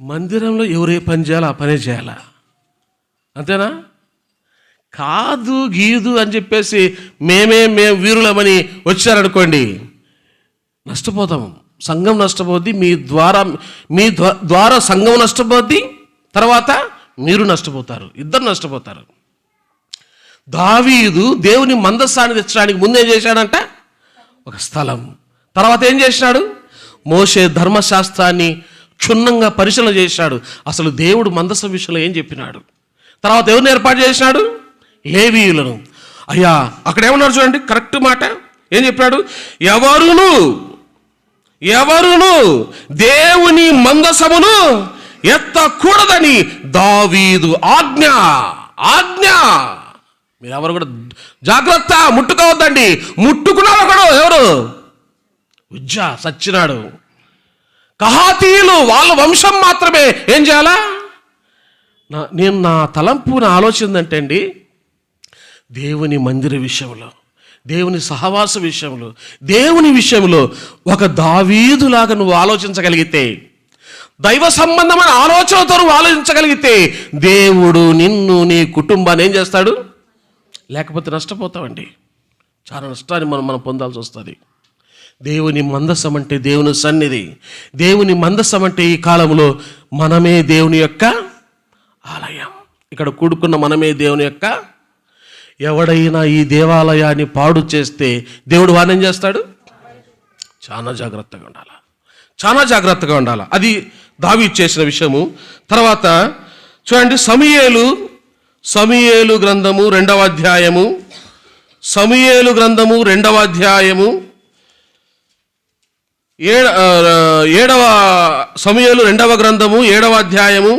మందిరంలో ఎవరే పని చేయాలో ఆ పనే చేయాలా, అంతేనా? కాదు గీదు అని చెప్పేసి మేము వీరులమని వచ్చారనుకోండి, నష్టపోతాము. సంఘం నష్టపోద్ది, మీ ద్వారా సంఘం నష్టపోద్ది, తర్వాత మీరు నష్టపోతారు, ఇద్దరు నష్టపోతారు. దావీదు దేవుని మందసాన్ని తెచ్చడానికి ముందేం చేశాడంట? ఒక స్థలం. తర్వాత ఏం చేశాడు? మోషే ధర్మశాస్త్రాన్ని క్షుణ్ణంగా పరిశీలన చేశాడు. అసలు దేవుడు మందసం విషయంలో ఏం చెప్పినాడు? తర్వాత ఎవరిని ఏర్పాటు చేసినాడు? లేవీయులను. అయ్యా అక్కడ ఏమన్నారు చూడండి, కరెక్ట్ మాట. ఏం చెప్పాడు? ఎవరును దేవుని మందసమును ఎత్తకూడదని దావీదు ఆజ్ఞ. మీరు ఎవరు కూడా జాగ్రత్త, ముట్టుకోవద్దండి. ముట్టుకున్నాడు ఒకడు, ఎవరు? ఉజ్జా సచ్చినాడు. కహాతీయులు వాళ్ళ వంశం మాత్రమే ఏం చేయాలా? నేను నా తలంపు, నా ఆలోచన అంటే అండి, దేవుని మందిర విషయంలో, దేవుని సహవాస విషయంలో, దేవుని విషయంలో ఒక దావీదులాగా నువ్వు ఆలోచించగలిగితే, దైవ సంబంధమైన ఆలోచనతో నువ్వు ఆలోచించగలిగితే, దేవుడు నిన్ను, నీ కుటుంబాన్ని ఏం చేస్తాడు? లేకపోతే నష్టపోతామండి. చాలా నష్టాన్ని మనం పొందాల్సి వస్తుంది. దేవుని మందసం అంటే దేవుని సన్నిధి. దేవుని మందసం అంటే ఈ కాలంలో మనమే దేవుని యొక్క ఆలయం. ఇక్కడ కూడుకున్న మనమే దేవుని యొక్క. ఎవడైనా ఈ దేవాలయాన్ని పాడు చేస్తే దేవుడు వాణ్ణి ఏం చేస్తాడు? చాలా జాగ్రత్తగా ఉండాలి. అది దావీదు చేసిన విషయము. తర్వాత చూడండి, సమూయేలు గ్రంథము 2వ అధ్యాయము, సమూయేలు గ్రంథము 2వ అధ్యాయము 2వ గ్రంథము 7వ అధ్యాయము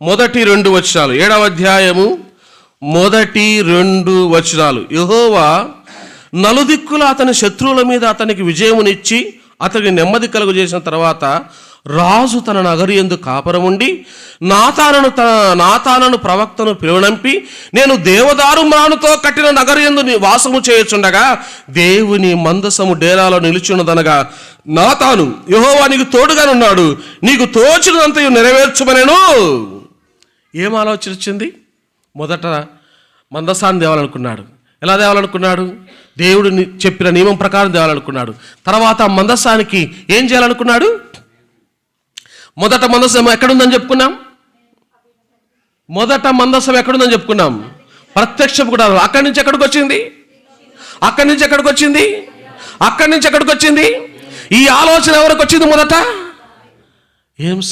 1-2 వచనాలు. 7వ అధ్యాయము 1-2 వచనాలు. యెహోవా నలుదిక్కుల అతని శత్రువుల మీద అతనికి విజయమునిచ్చి అతనికి నెమ్మది కలుగు చేసిన తర్వాత రాజు తన నగరి యందు కాపురముండి నాతానను ప్రవక్తను పిలువనంపి, నేను దేవదారు మ్రానుతో కట్టిన నగరి యందు వాసము చేయుచుండగా దేవుని మందసము డేరాలో నిలిచున్నదనగా నాతాను, యెహోవా నీకు తోడుగానున్నాడు, నీకు తోచినంతయు నెరవేర్చుమనెను. ఏం ఆలోచన వచ్చింది? మొదట మందసాన్ని తేవాలనుకున్నాడు. ఎలా తేవాలనుకున్నాడు? దేవుడు చెప్పిన నియమం ప్రకారం తేవాలనుకున్నాడు. తర్వాత మందసానికి ఏం చేయాలనుకున్నాడు? మొదట మందసం ఎక్కడుందని చెప్పుకున్నాం? ప్రత్యక్ష గుడారం. అక్కడి నుంచి ఎక్కడికి వచ్చింది? ఈ ఆలోచన ఎవరికి వచ్చింది? మొదట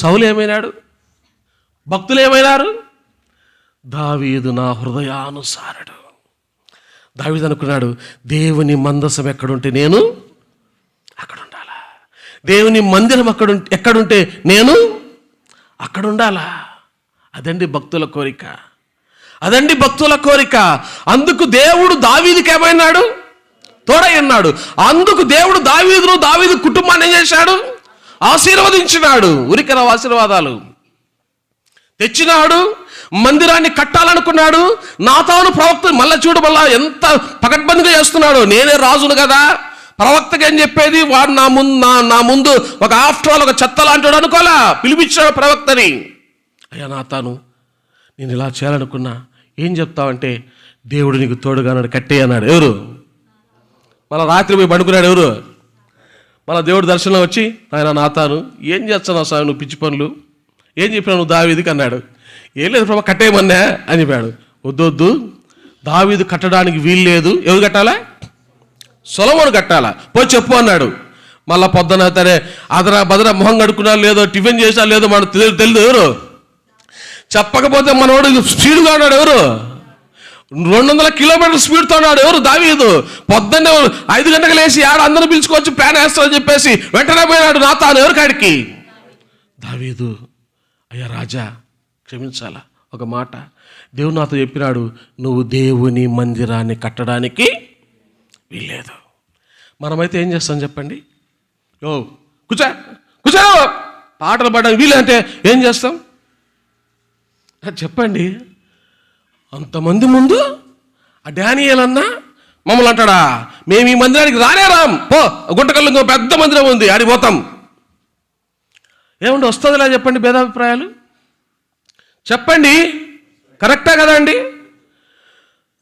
సౌలు ఏమైనాడు? భక్తులు ఏమైనారు? దావీదు నా హృదయానుసారుడు. దావీదు అనుకున్నాడు, దేవుని మందసం ఎక్కడుంటే నేను అక్కడ ఉండాలా, దేవుని మందిరం ఎక్కడుంటే నేను అక్కడ ఉండాలా. అదండి భక్తుల కోరిక. అందుకు దేవుడు దావీదుకి ఏమైనాడు? తోడై ఉన్నాడు. అందుకు దేవుడు దావీదు కుటుంబాన్ని ఏం చేశాడు? ఆశీర్వదించినాడు. ఉరికరావు ఆశీర్వాదాలు. తెచ్చినాడు, మందిరాన్ని కట్టాలనుకున్నాడు. నాతాను ప్రవక్త మళ్ళా చూడు, మళ్ళా ఎంత పకడ్బందీగా చేస్తున్నాడు. నేనే రాజును కదా, ప్రవక్తకి ఏం చెప్పేది, వాడు నా ముందు ఒక ఆఫ్టర్ ఆల్ ఒక చెత్త లాంటాడు అనుకోలా. పిలిపించాడు ప్రవక్తని. అయ్యా నాతాను, నేను ఇలా చేయాలనుకున్నా, ఏం చెప్తావంటే, దేవుడు నీకు తోడుగా అన్నాడు, కట్టే అన్నాడు. ఎవరు? మళ్ళీ రాత్రి పోయి పడుకున్నాడు. ఎవరు? మళ్ళీ దేవుడు దర్శనం వచ్చి, ఆయన నాతాను, ఏం చేస్తున్నావు సార్ నువ్వు పిచ్చి పనులు, ఏం చెప్పినావు నువ్వు దావీదుకి అన్నాడు. ఏం లేదు ప్రభా, కట్టేయమన్నా అని చెప్పాడు. వద్దు, దావీదు కట్టడానికి వీలు లేదు. ఎవరు కట్టాలా? సొలొమోను కట్టాలా, పోయి చెప్పు అన్నాడు. మళ్ళీ పొద్దున తనే అదరా బదరా మొహం కడుక్కున్నా లేదో, టిఫిన్ చేసినా లేదో మనకు తెలియదు. ఎవరు? చెప్పకపోతే మనోడు స్పీడ్గా ఉన్నాడు. ఎవరు? 200 కిలోమీటర్ల స్పీడ్తో ఉన్నాడు. ఎవరు? దావీదు. పొద్దున్నే 5 గంటలకు లేచి అందరూ పిలుచుకొచ్చి ప్యాన్ వేస్తామని చెప్పేసి వెంటనే పోయినాడు నాతాను. ఎవరి కాడికి? దావీదు. అయ్యా రాజా, క్షమించాలా, ఒక మాట, దేవుడు నాతో చెప్పినాడు, నువ్వు దేవుని మందిరాన్ని కట్టడానికి వీల్లేదు. మనమైతే ఏం చేస్తాం చెప్పండి? కూర్చో పాటలు పాడడానికి వీలంటే ఏం చేస్తాం చెప్పండి? అంతమంది ముందు ఆ డానియేల్ అన్నా మమ్మల్ని అంటాడా, మేము ఈ మందిరానికి రానేరాం, పో గుంటకల్లు ఇంకో పెద్ద మందిరం ఉంది ఆడికి పోతాం. ఏముండి వస్తుందిలా చెప్పండి? భేదాభిప్రాయాలు చెప్పండి, కరెక్టా కదా అండి?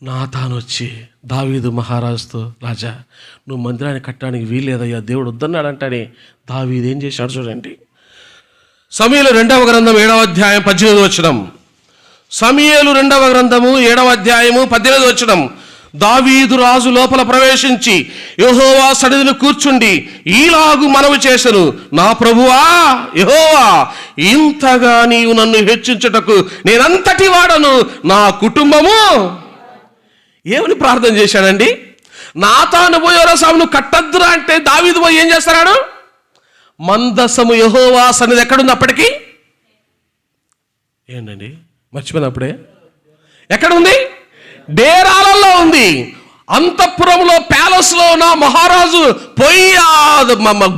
నాతాను వచ్చి దావీదు మహారాజుతో, రాజా నువ్వు మందిరాన్ని కట్టడానికి వీల్లేదయ్యా, దేవుడు వద్దన్నాడంటానే. దావీదు ఏం చేశాడు చూడండి. సమూయేలు 2వ గ్రంథం 7వ అధ్యాయం 18వ వచనం. సమూయేలు 2వ గ్రంథము 7వ అధ్యాయము 18వ వచనం. దావీదు రాజు లోపల ప్రవేశించి యెహోవా సన్నిధిని కూర్చుండి ఈలాగు మనవి చేసెను, నా ప్రభువా యెహోవా, ఇంతగా నీవు నన్ను హెచ్చించుటకు నేనంతటి వాడను, నా కుటుంబము. ఏమని ప్రార్థన చేశాడండి? నాతాను పోయేరా సామును కట్టద్దురా అంటే దావీదు పోయి ఏం చేస్తున్నాడు? మందసము యెహోవా సన్నిధి ఎక్కడుంది అప్పటికి? ఏంటండి మర్చిపోయినప్పుడే? ఎక్కడుంది? డేరాలలో ఉంది. అంతఃపురంలో ప్యాలెస్లో ఉన్న మహారాజు పోయి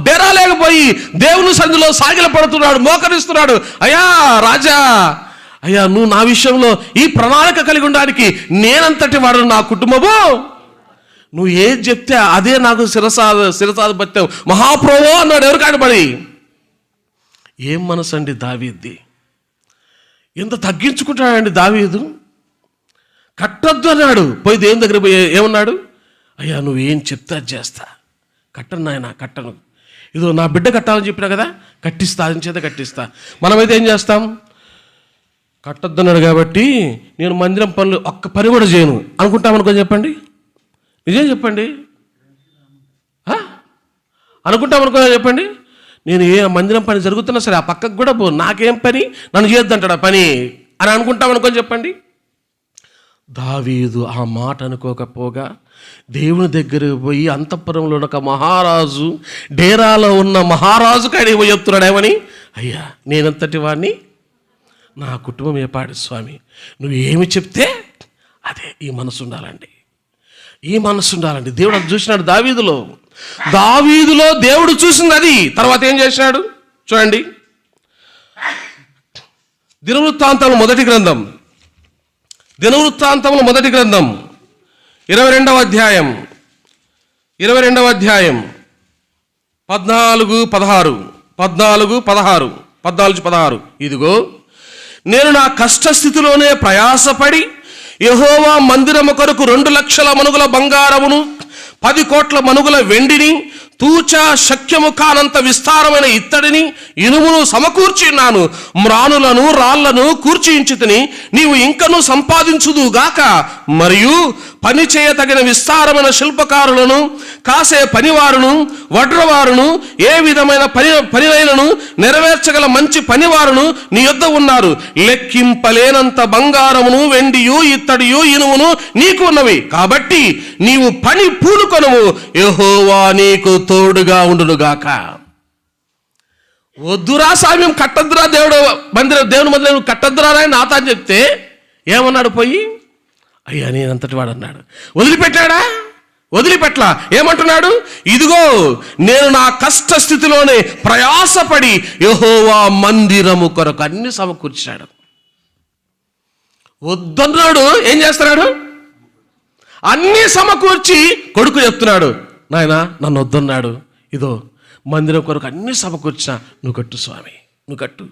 డేరా లేకపోయి దేవుని సన్నిధిలో సాగిల పడుతున్నాడు, మోకరిస్తున్నాడు. అయ్యా రాజా, అయ్యా నువ్వు నా విషయంలో ఈ ప్రణాళిక కలిగి ఉండడానికి నేనంతటి వాడు, నా కుటుంబము, నువ్వు ఏది చెప్తే అదే నాకు శిరసాధిపత్యం మహాప్రభు అన్నాడు. ఎవరు కాడబడి? ఏం మనసు అండి దావీదుది! ఎంత తగ్గించుకుంటాడండి దావీదు. కట్టొద్దు అన్నాడు, పోయి దేవుని దగ్గర పోయి ఏమన్నాడు? అయ్యా నువ్వు ఏం చెప్తే అది చేస్తా, కట్టను నాయన, కట్టను, ఇదో నా బిడ్డ కట్టాలని చెప్పినా కదా, కట్టిస్తా, అది చేత కట్టిస్తా. మనమైతే ఏం చేస్తాం? కట్టొద్దన్నాడు కాబట్టి నేను మందిరం పనులు ఒక్క పని కూడా చేయను అనుకుంటామనుకో. చెప్పండి, నిజం చెప్పండి, అనుకుంటామనుకో. చెప్పండి, నేను ఏ మందిరం పని జరుగుతున్నా సరే ఆ పక్కకు కూడా పో, నాకేం పని, నన్ను చేయొద్దంటాడు ఆ పని అని అనుకుంటామనుకొని. చెప్పండి, దావీదు ఆ మాట అనుకోకపోగా దేవుని దగ్గరకు పోయి అంతఃపురంలో ఒక మహారాజు, డేరాలో ఉన్న మహారాజు కాడికి పోయి చెప్తున్నాడు ఏమని? అయ్యా నేనంతటి వాడిని, నా కుటుంబం ఏపాడు స్వామి, నువ్వు ఏమి చెప్తే అదే. ఈ మనసు ఉండాలండి, ఈ మనసు ఉండాలండి. దేవుడు అది చూసినాడు దావీదులో దేవుడు చూసింది అది. తర్వాత ఏం చేసినాడు చూడండి. దినవృత్తాంతముల మొదటి గ్రంథం 22వ అధ్యాయం 14-16. ఇదిగో నేను నా కష్టస్థితిలోనే ప్రయాసపడి యెహోవా మందిరము కొరకు 2 లక్షల మనుగుల బంగారమును 10 కోట్ల మనుగుల వెండిని తూచా శక్యము కానంత విస్తారమైన ఇత్తడిని ఇనుమును సమకూర్చిన్నాను. మ్రానులను రాళ్లను కూర్చియించుతని నీవు ఇంకనూ సంపాదించుదుగాక. మరియు పని చేయతగిన విస్తారమైన శిల్పకారులను, కాసే పనివారును, వడ్రవారును, ఏ విధమైన పనిలైనను నెరవేర్చగల మంచి పనివారును నీ యొద్ద ఉన్నారు. లెక్కింపలేనంత బంగారమును, వెండియు, ఇత్తడియు, ఇనుమును నీకు ఉన్నవి. కాబట్టి నీవు పని పూనుకొనుము, యెహోవా నీకు తోడుగా ఉండునుగాక. వద్దురా సామ్యం, కట్టద్దురా దేవుని మందిరం కట్టద్దురా అని నాతో చెప్తే ఏమన్నాడు? పోయి అయ్యా నేనంతటి వాడు అన్నాడు. వదిలిపెట్టలా. ఏమంటున్నాడు? ఇదిగో నేను నా కష్ట స్థితిలోనే ప్రయాసపడి యెహోవా మందిరము కొరకు అన్ని సమకూర్చాడు. వద్దన్నాడు, ఏం చేస్తున్నాడు? అన్నీ సమకూర్చి కొడుకు చెప్తున్నాడు, నాయనా నన్ను వద్దన్నాడు, ఇదో మందిరం కొరకు అన్నీ సమకూర్చా, నువ్వు కట్టు స్వామి, నువ్వు కట్టు.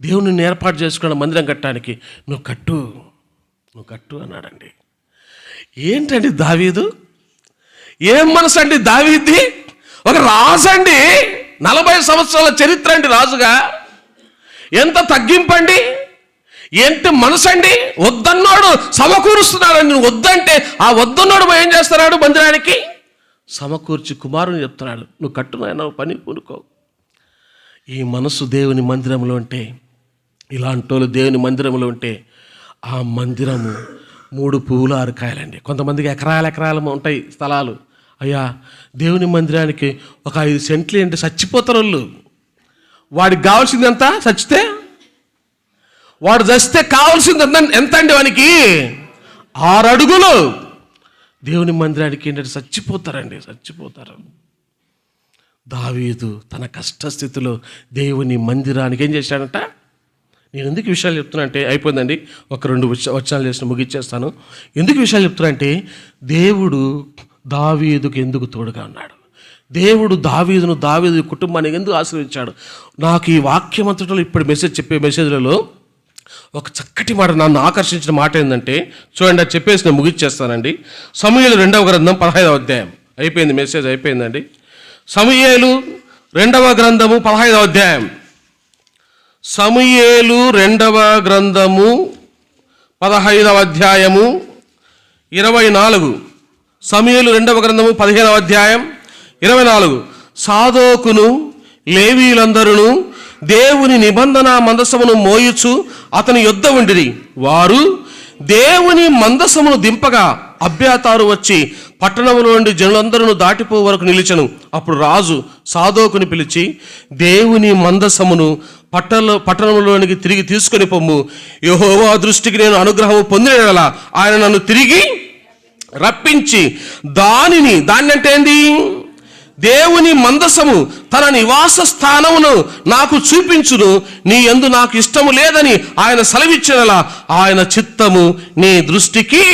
దేవుని నిన్ను ఏర్పాటు చేసుకున్న మందిరం కట్టడానికి నువ్వు కట్టు అన్నాడండి. ఏంటండి దావీదు? ఏం మనసు అండి దావీది? ఒక రాజు అండి, 40 సంవత్సరాల చరిత్ర అండి రాజుగా. ఎంత తగ్గింపండి, ఏంటి మనసు అండి? వద్దన్నాడు సమకూరుస్తున్నాడు. నువ్వు వద్దంటే ఆ వద్దన్నాడు ఏం చేస్తున్నాడు? మందిరానికి సమకూర్చి కుమారుని చెప్తున్నాడు, నువ్వు కట్టు నాయన, పని పూనుకో. ఈ మనసు దేవుని మందిరంలో ఉంటే, ఇలాంటి వాళ్ళు దేవుని మందిరంలో ఉంటే ఆ మందిరము 3 పువ్వులు 6 కాయలండి. కొంతమందికి ఎకరాలు ఉంటాయి స్థలాలు. అయ్యా దేవుని మందిరానికి ఒక 5 సెంట్లు ఏంటి, చచ్చిపోతారు వాళ్ళు. వాడికి కావాల్సింది ఎంత? చచ్చితే వాడు చస్తే కావాల్సింది ఎంత అండి? వానికి 6 అడుగులు. దేవుని మందిరానికి ఏంటంటే చచ్చిపోతారు. దావీదు తన కష్టస్థితిలో దేవుని మందిరానికి ఏం చేశాడంట? నేను ఎందుకు విషయాలు చెప్తున్నా అంటే, అయిపోయిందండి, ఒక 2 వచనాలు చేసిన ముగిచ్చేస్తాను. ఎందుకు విషయాలు చెప్తున్నా అంటే, దేవుడు దావీదుకు ఎందుకు తోడుగా ఉన్నాడు, దేవుడు దావీదు కుటుంబానికి ఎందుకు ఆశీర్వదించాడు. నాకు ఈ వాక్యమంతటిలో ఇప్పుడు చెప్పే మెసేజ్లలో ఒక చక్కటి మాట నన్ను ఆకర్షించిన మాట ఏంటంటే, చూడండి, అది చెప్పేసి నేను ముగిచ్చేస్తానండి. సమూయేలు 2వ గ్రంథం 15వ అధ్యాయం. అయిపోయింది, మెసేజ్ అయిపోయిందండి. సమూయేలు 2వ గ్రంథము 15వ అధ్యాయం. సమూయేలు 2వ గ్రంథము 15వ అధ్యాయము 24. సమూయేలు 2వ గ్రంథము 15వ అధ్యాయం 24. సాదోకును లేవీయులందరూ దేవుని నిబంధన మందసమును మోయుచు అతని యొద్ద ఉండిరి. వారు దేవుని మందసమును దింపగా అబ్యాతారు వచ్చి పట్టణంలో నుండి జనులందరూ దాటిపో వరకు నిలిచెను. అప్పుడు రాజు సాదోకుని పిలిచి, దేవుని మందసమును పట్టణంలోనికి తిరిగి తీసుకొని పొమ్ము. యెహోవా దృష్టికి నేను అనుగ్రహము పొందిన యెడల ఆయన నన్ను తిరిగి రప్పించి దాన్ని అంటే ఏంది? దేవుని మందసము తన నివాస స్థానమును నాకు చూపించును. నీ యందు నాకు ఇష్టము లేదని ఆయన సెలవిచ్చినలా ఆయన చిత్తము నీ దృష్టికి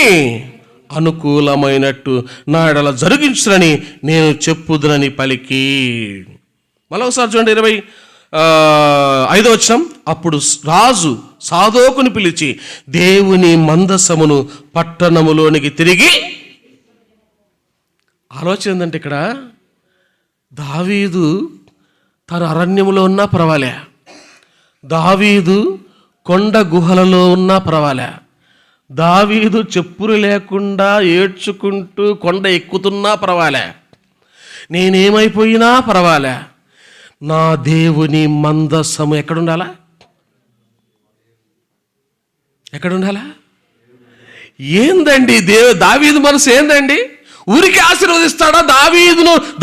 అనుకూలమైనట్టు నా ఎడల జరిగించునని నేను చెప్పుదునని పలికి. మరొకసారి చూడండి, 25వ వచనం. అప్పుడు రాజు సాదోకుని పిలిచి దేవుని మందసమును పట్టణములోనికి తిరిగి. ఆలోచన ఏంటంటే, ఇక్కడ దావీదు తన అరణ్యములో ఉన్నా పర్వాలే, దావీదు కొండ గుహలలో ఉన్నా పర్వాలే, దావీదు చెప్పులు లేకుండా ఏడ్చుకుంటూ కొండ ఎక్కుతున్నా పర్వాలే, నేనేమైపోయినా పర్వాలే, నా దేవుని మందసము ఎక్కడుండాలా? ఏందండి దావీదు మనసు ఏందండి? ఊరికి ఆశీర్వదిస్తాడా?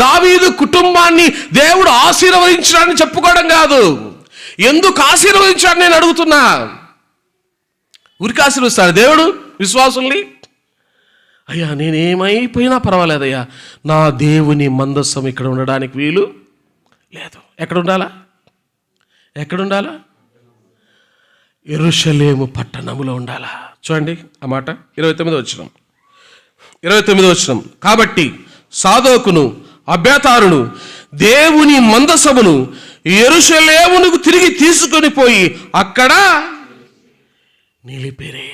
దావీదు కుటుంబాన్ని దేవుడు ఆశీర్వదించడాన్ని చెప్పుకోవడం కాదు. ఎందుకు ఆశీర్వదించాడు నేను అడుగుతున్నా. ఊరికి ఆశీర్వదిస్తాడు దేవుడు విశ్వాసుల్ని? అయ్యా నేనేమైపోయినా పర్వాలేదయ్యా, నా దేవుని మందస్సం ఇక్కడ ఉండడానికి వీలు లేదు. ఎక్కడుండాలా? యెరూషలేము పట్టణములో ఉండాలా. చూడండి ఆ మాట, 29వ వచనం. కాబట్టి సాదోకును అబ్యాతారును దేవుని మందసమును యెరూషలేమునకు తిరిగి తీసుకొని పోయి అక్కడ నిలిపిరే.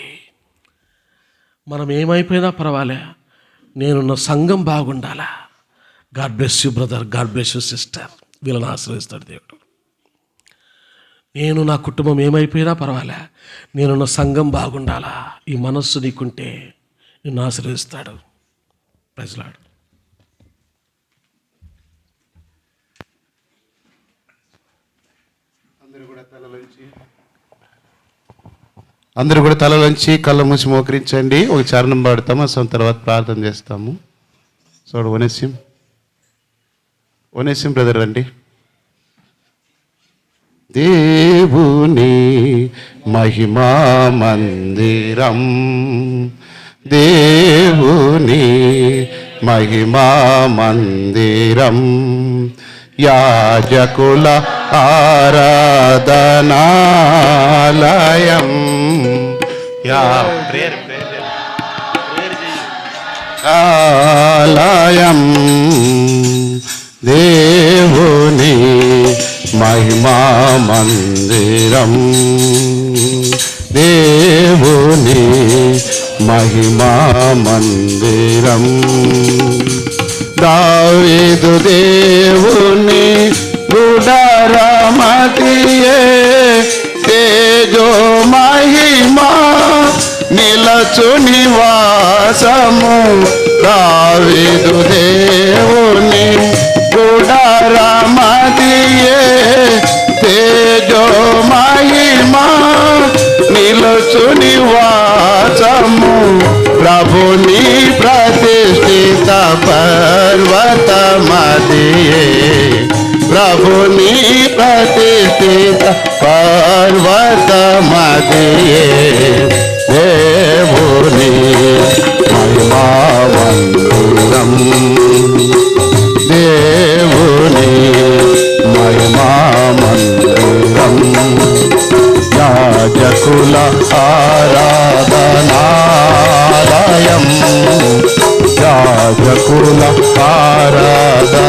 మనం ఏమైపోయినా పర్వాలే, నేనున్న సంఘం బాగుండాలా. God bless you brother, God bless you sister. వీళ్ళని ఆశ్రయిస్తాడు దేవుడు. నేను నా కుటుంబం ఏమైపోయినా పర్వాలే, నేనున్న సంఘం బాగుండాలా. ఈ మనస్సు నీకుంటే నిన్ను ఆశీర్వదిస్తాడు. Praise Lord. అందరూ కూడా తలలోంచి కళ్ళ మూసి మోకరించండి. ఒక చరణం పాడతాము, అసలు తర్వాత ప్రార్థన చేస్తాము. చూడు ఒనేసిం బ్రదర్ రండి. దేవుని మహిమా మందిరం, దేవుని మహిమా మందిరం, యాజకుల ఆరాధనాలయం, ఆలయం దేవుని మహిమా మందిరం, దేవుని మహిమా మందిరం. దావీదు దేవుని గుడారమతియే తేజో మహిమా నిలచు నివాసము. దావీదు దేవుని గుడారమతియే తేజో మహిమా నిలచు నివాసము. ప్రభుని ప్రతిష్ఠిత పర్వతమదియే, ప్రభుని ప్రతిష్ఠిత పర్వతమదియే. దేవుని మహిమా మందిరం, దేవుని మహిమా మందిరం. యాజకుల ఆరాధనాలయం, యాజకుల ఆరాధనాలయం.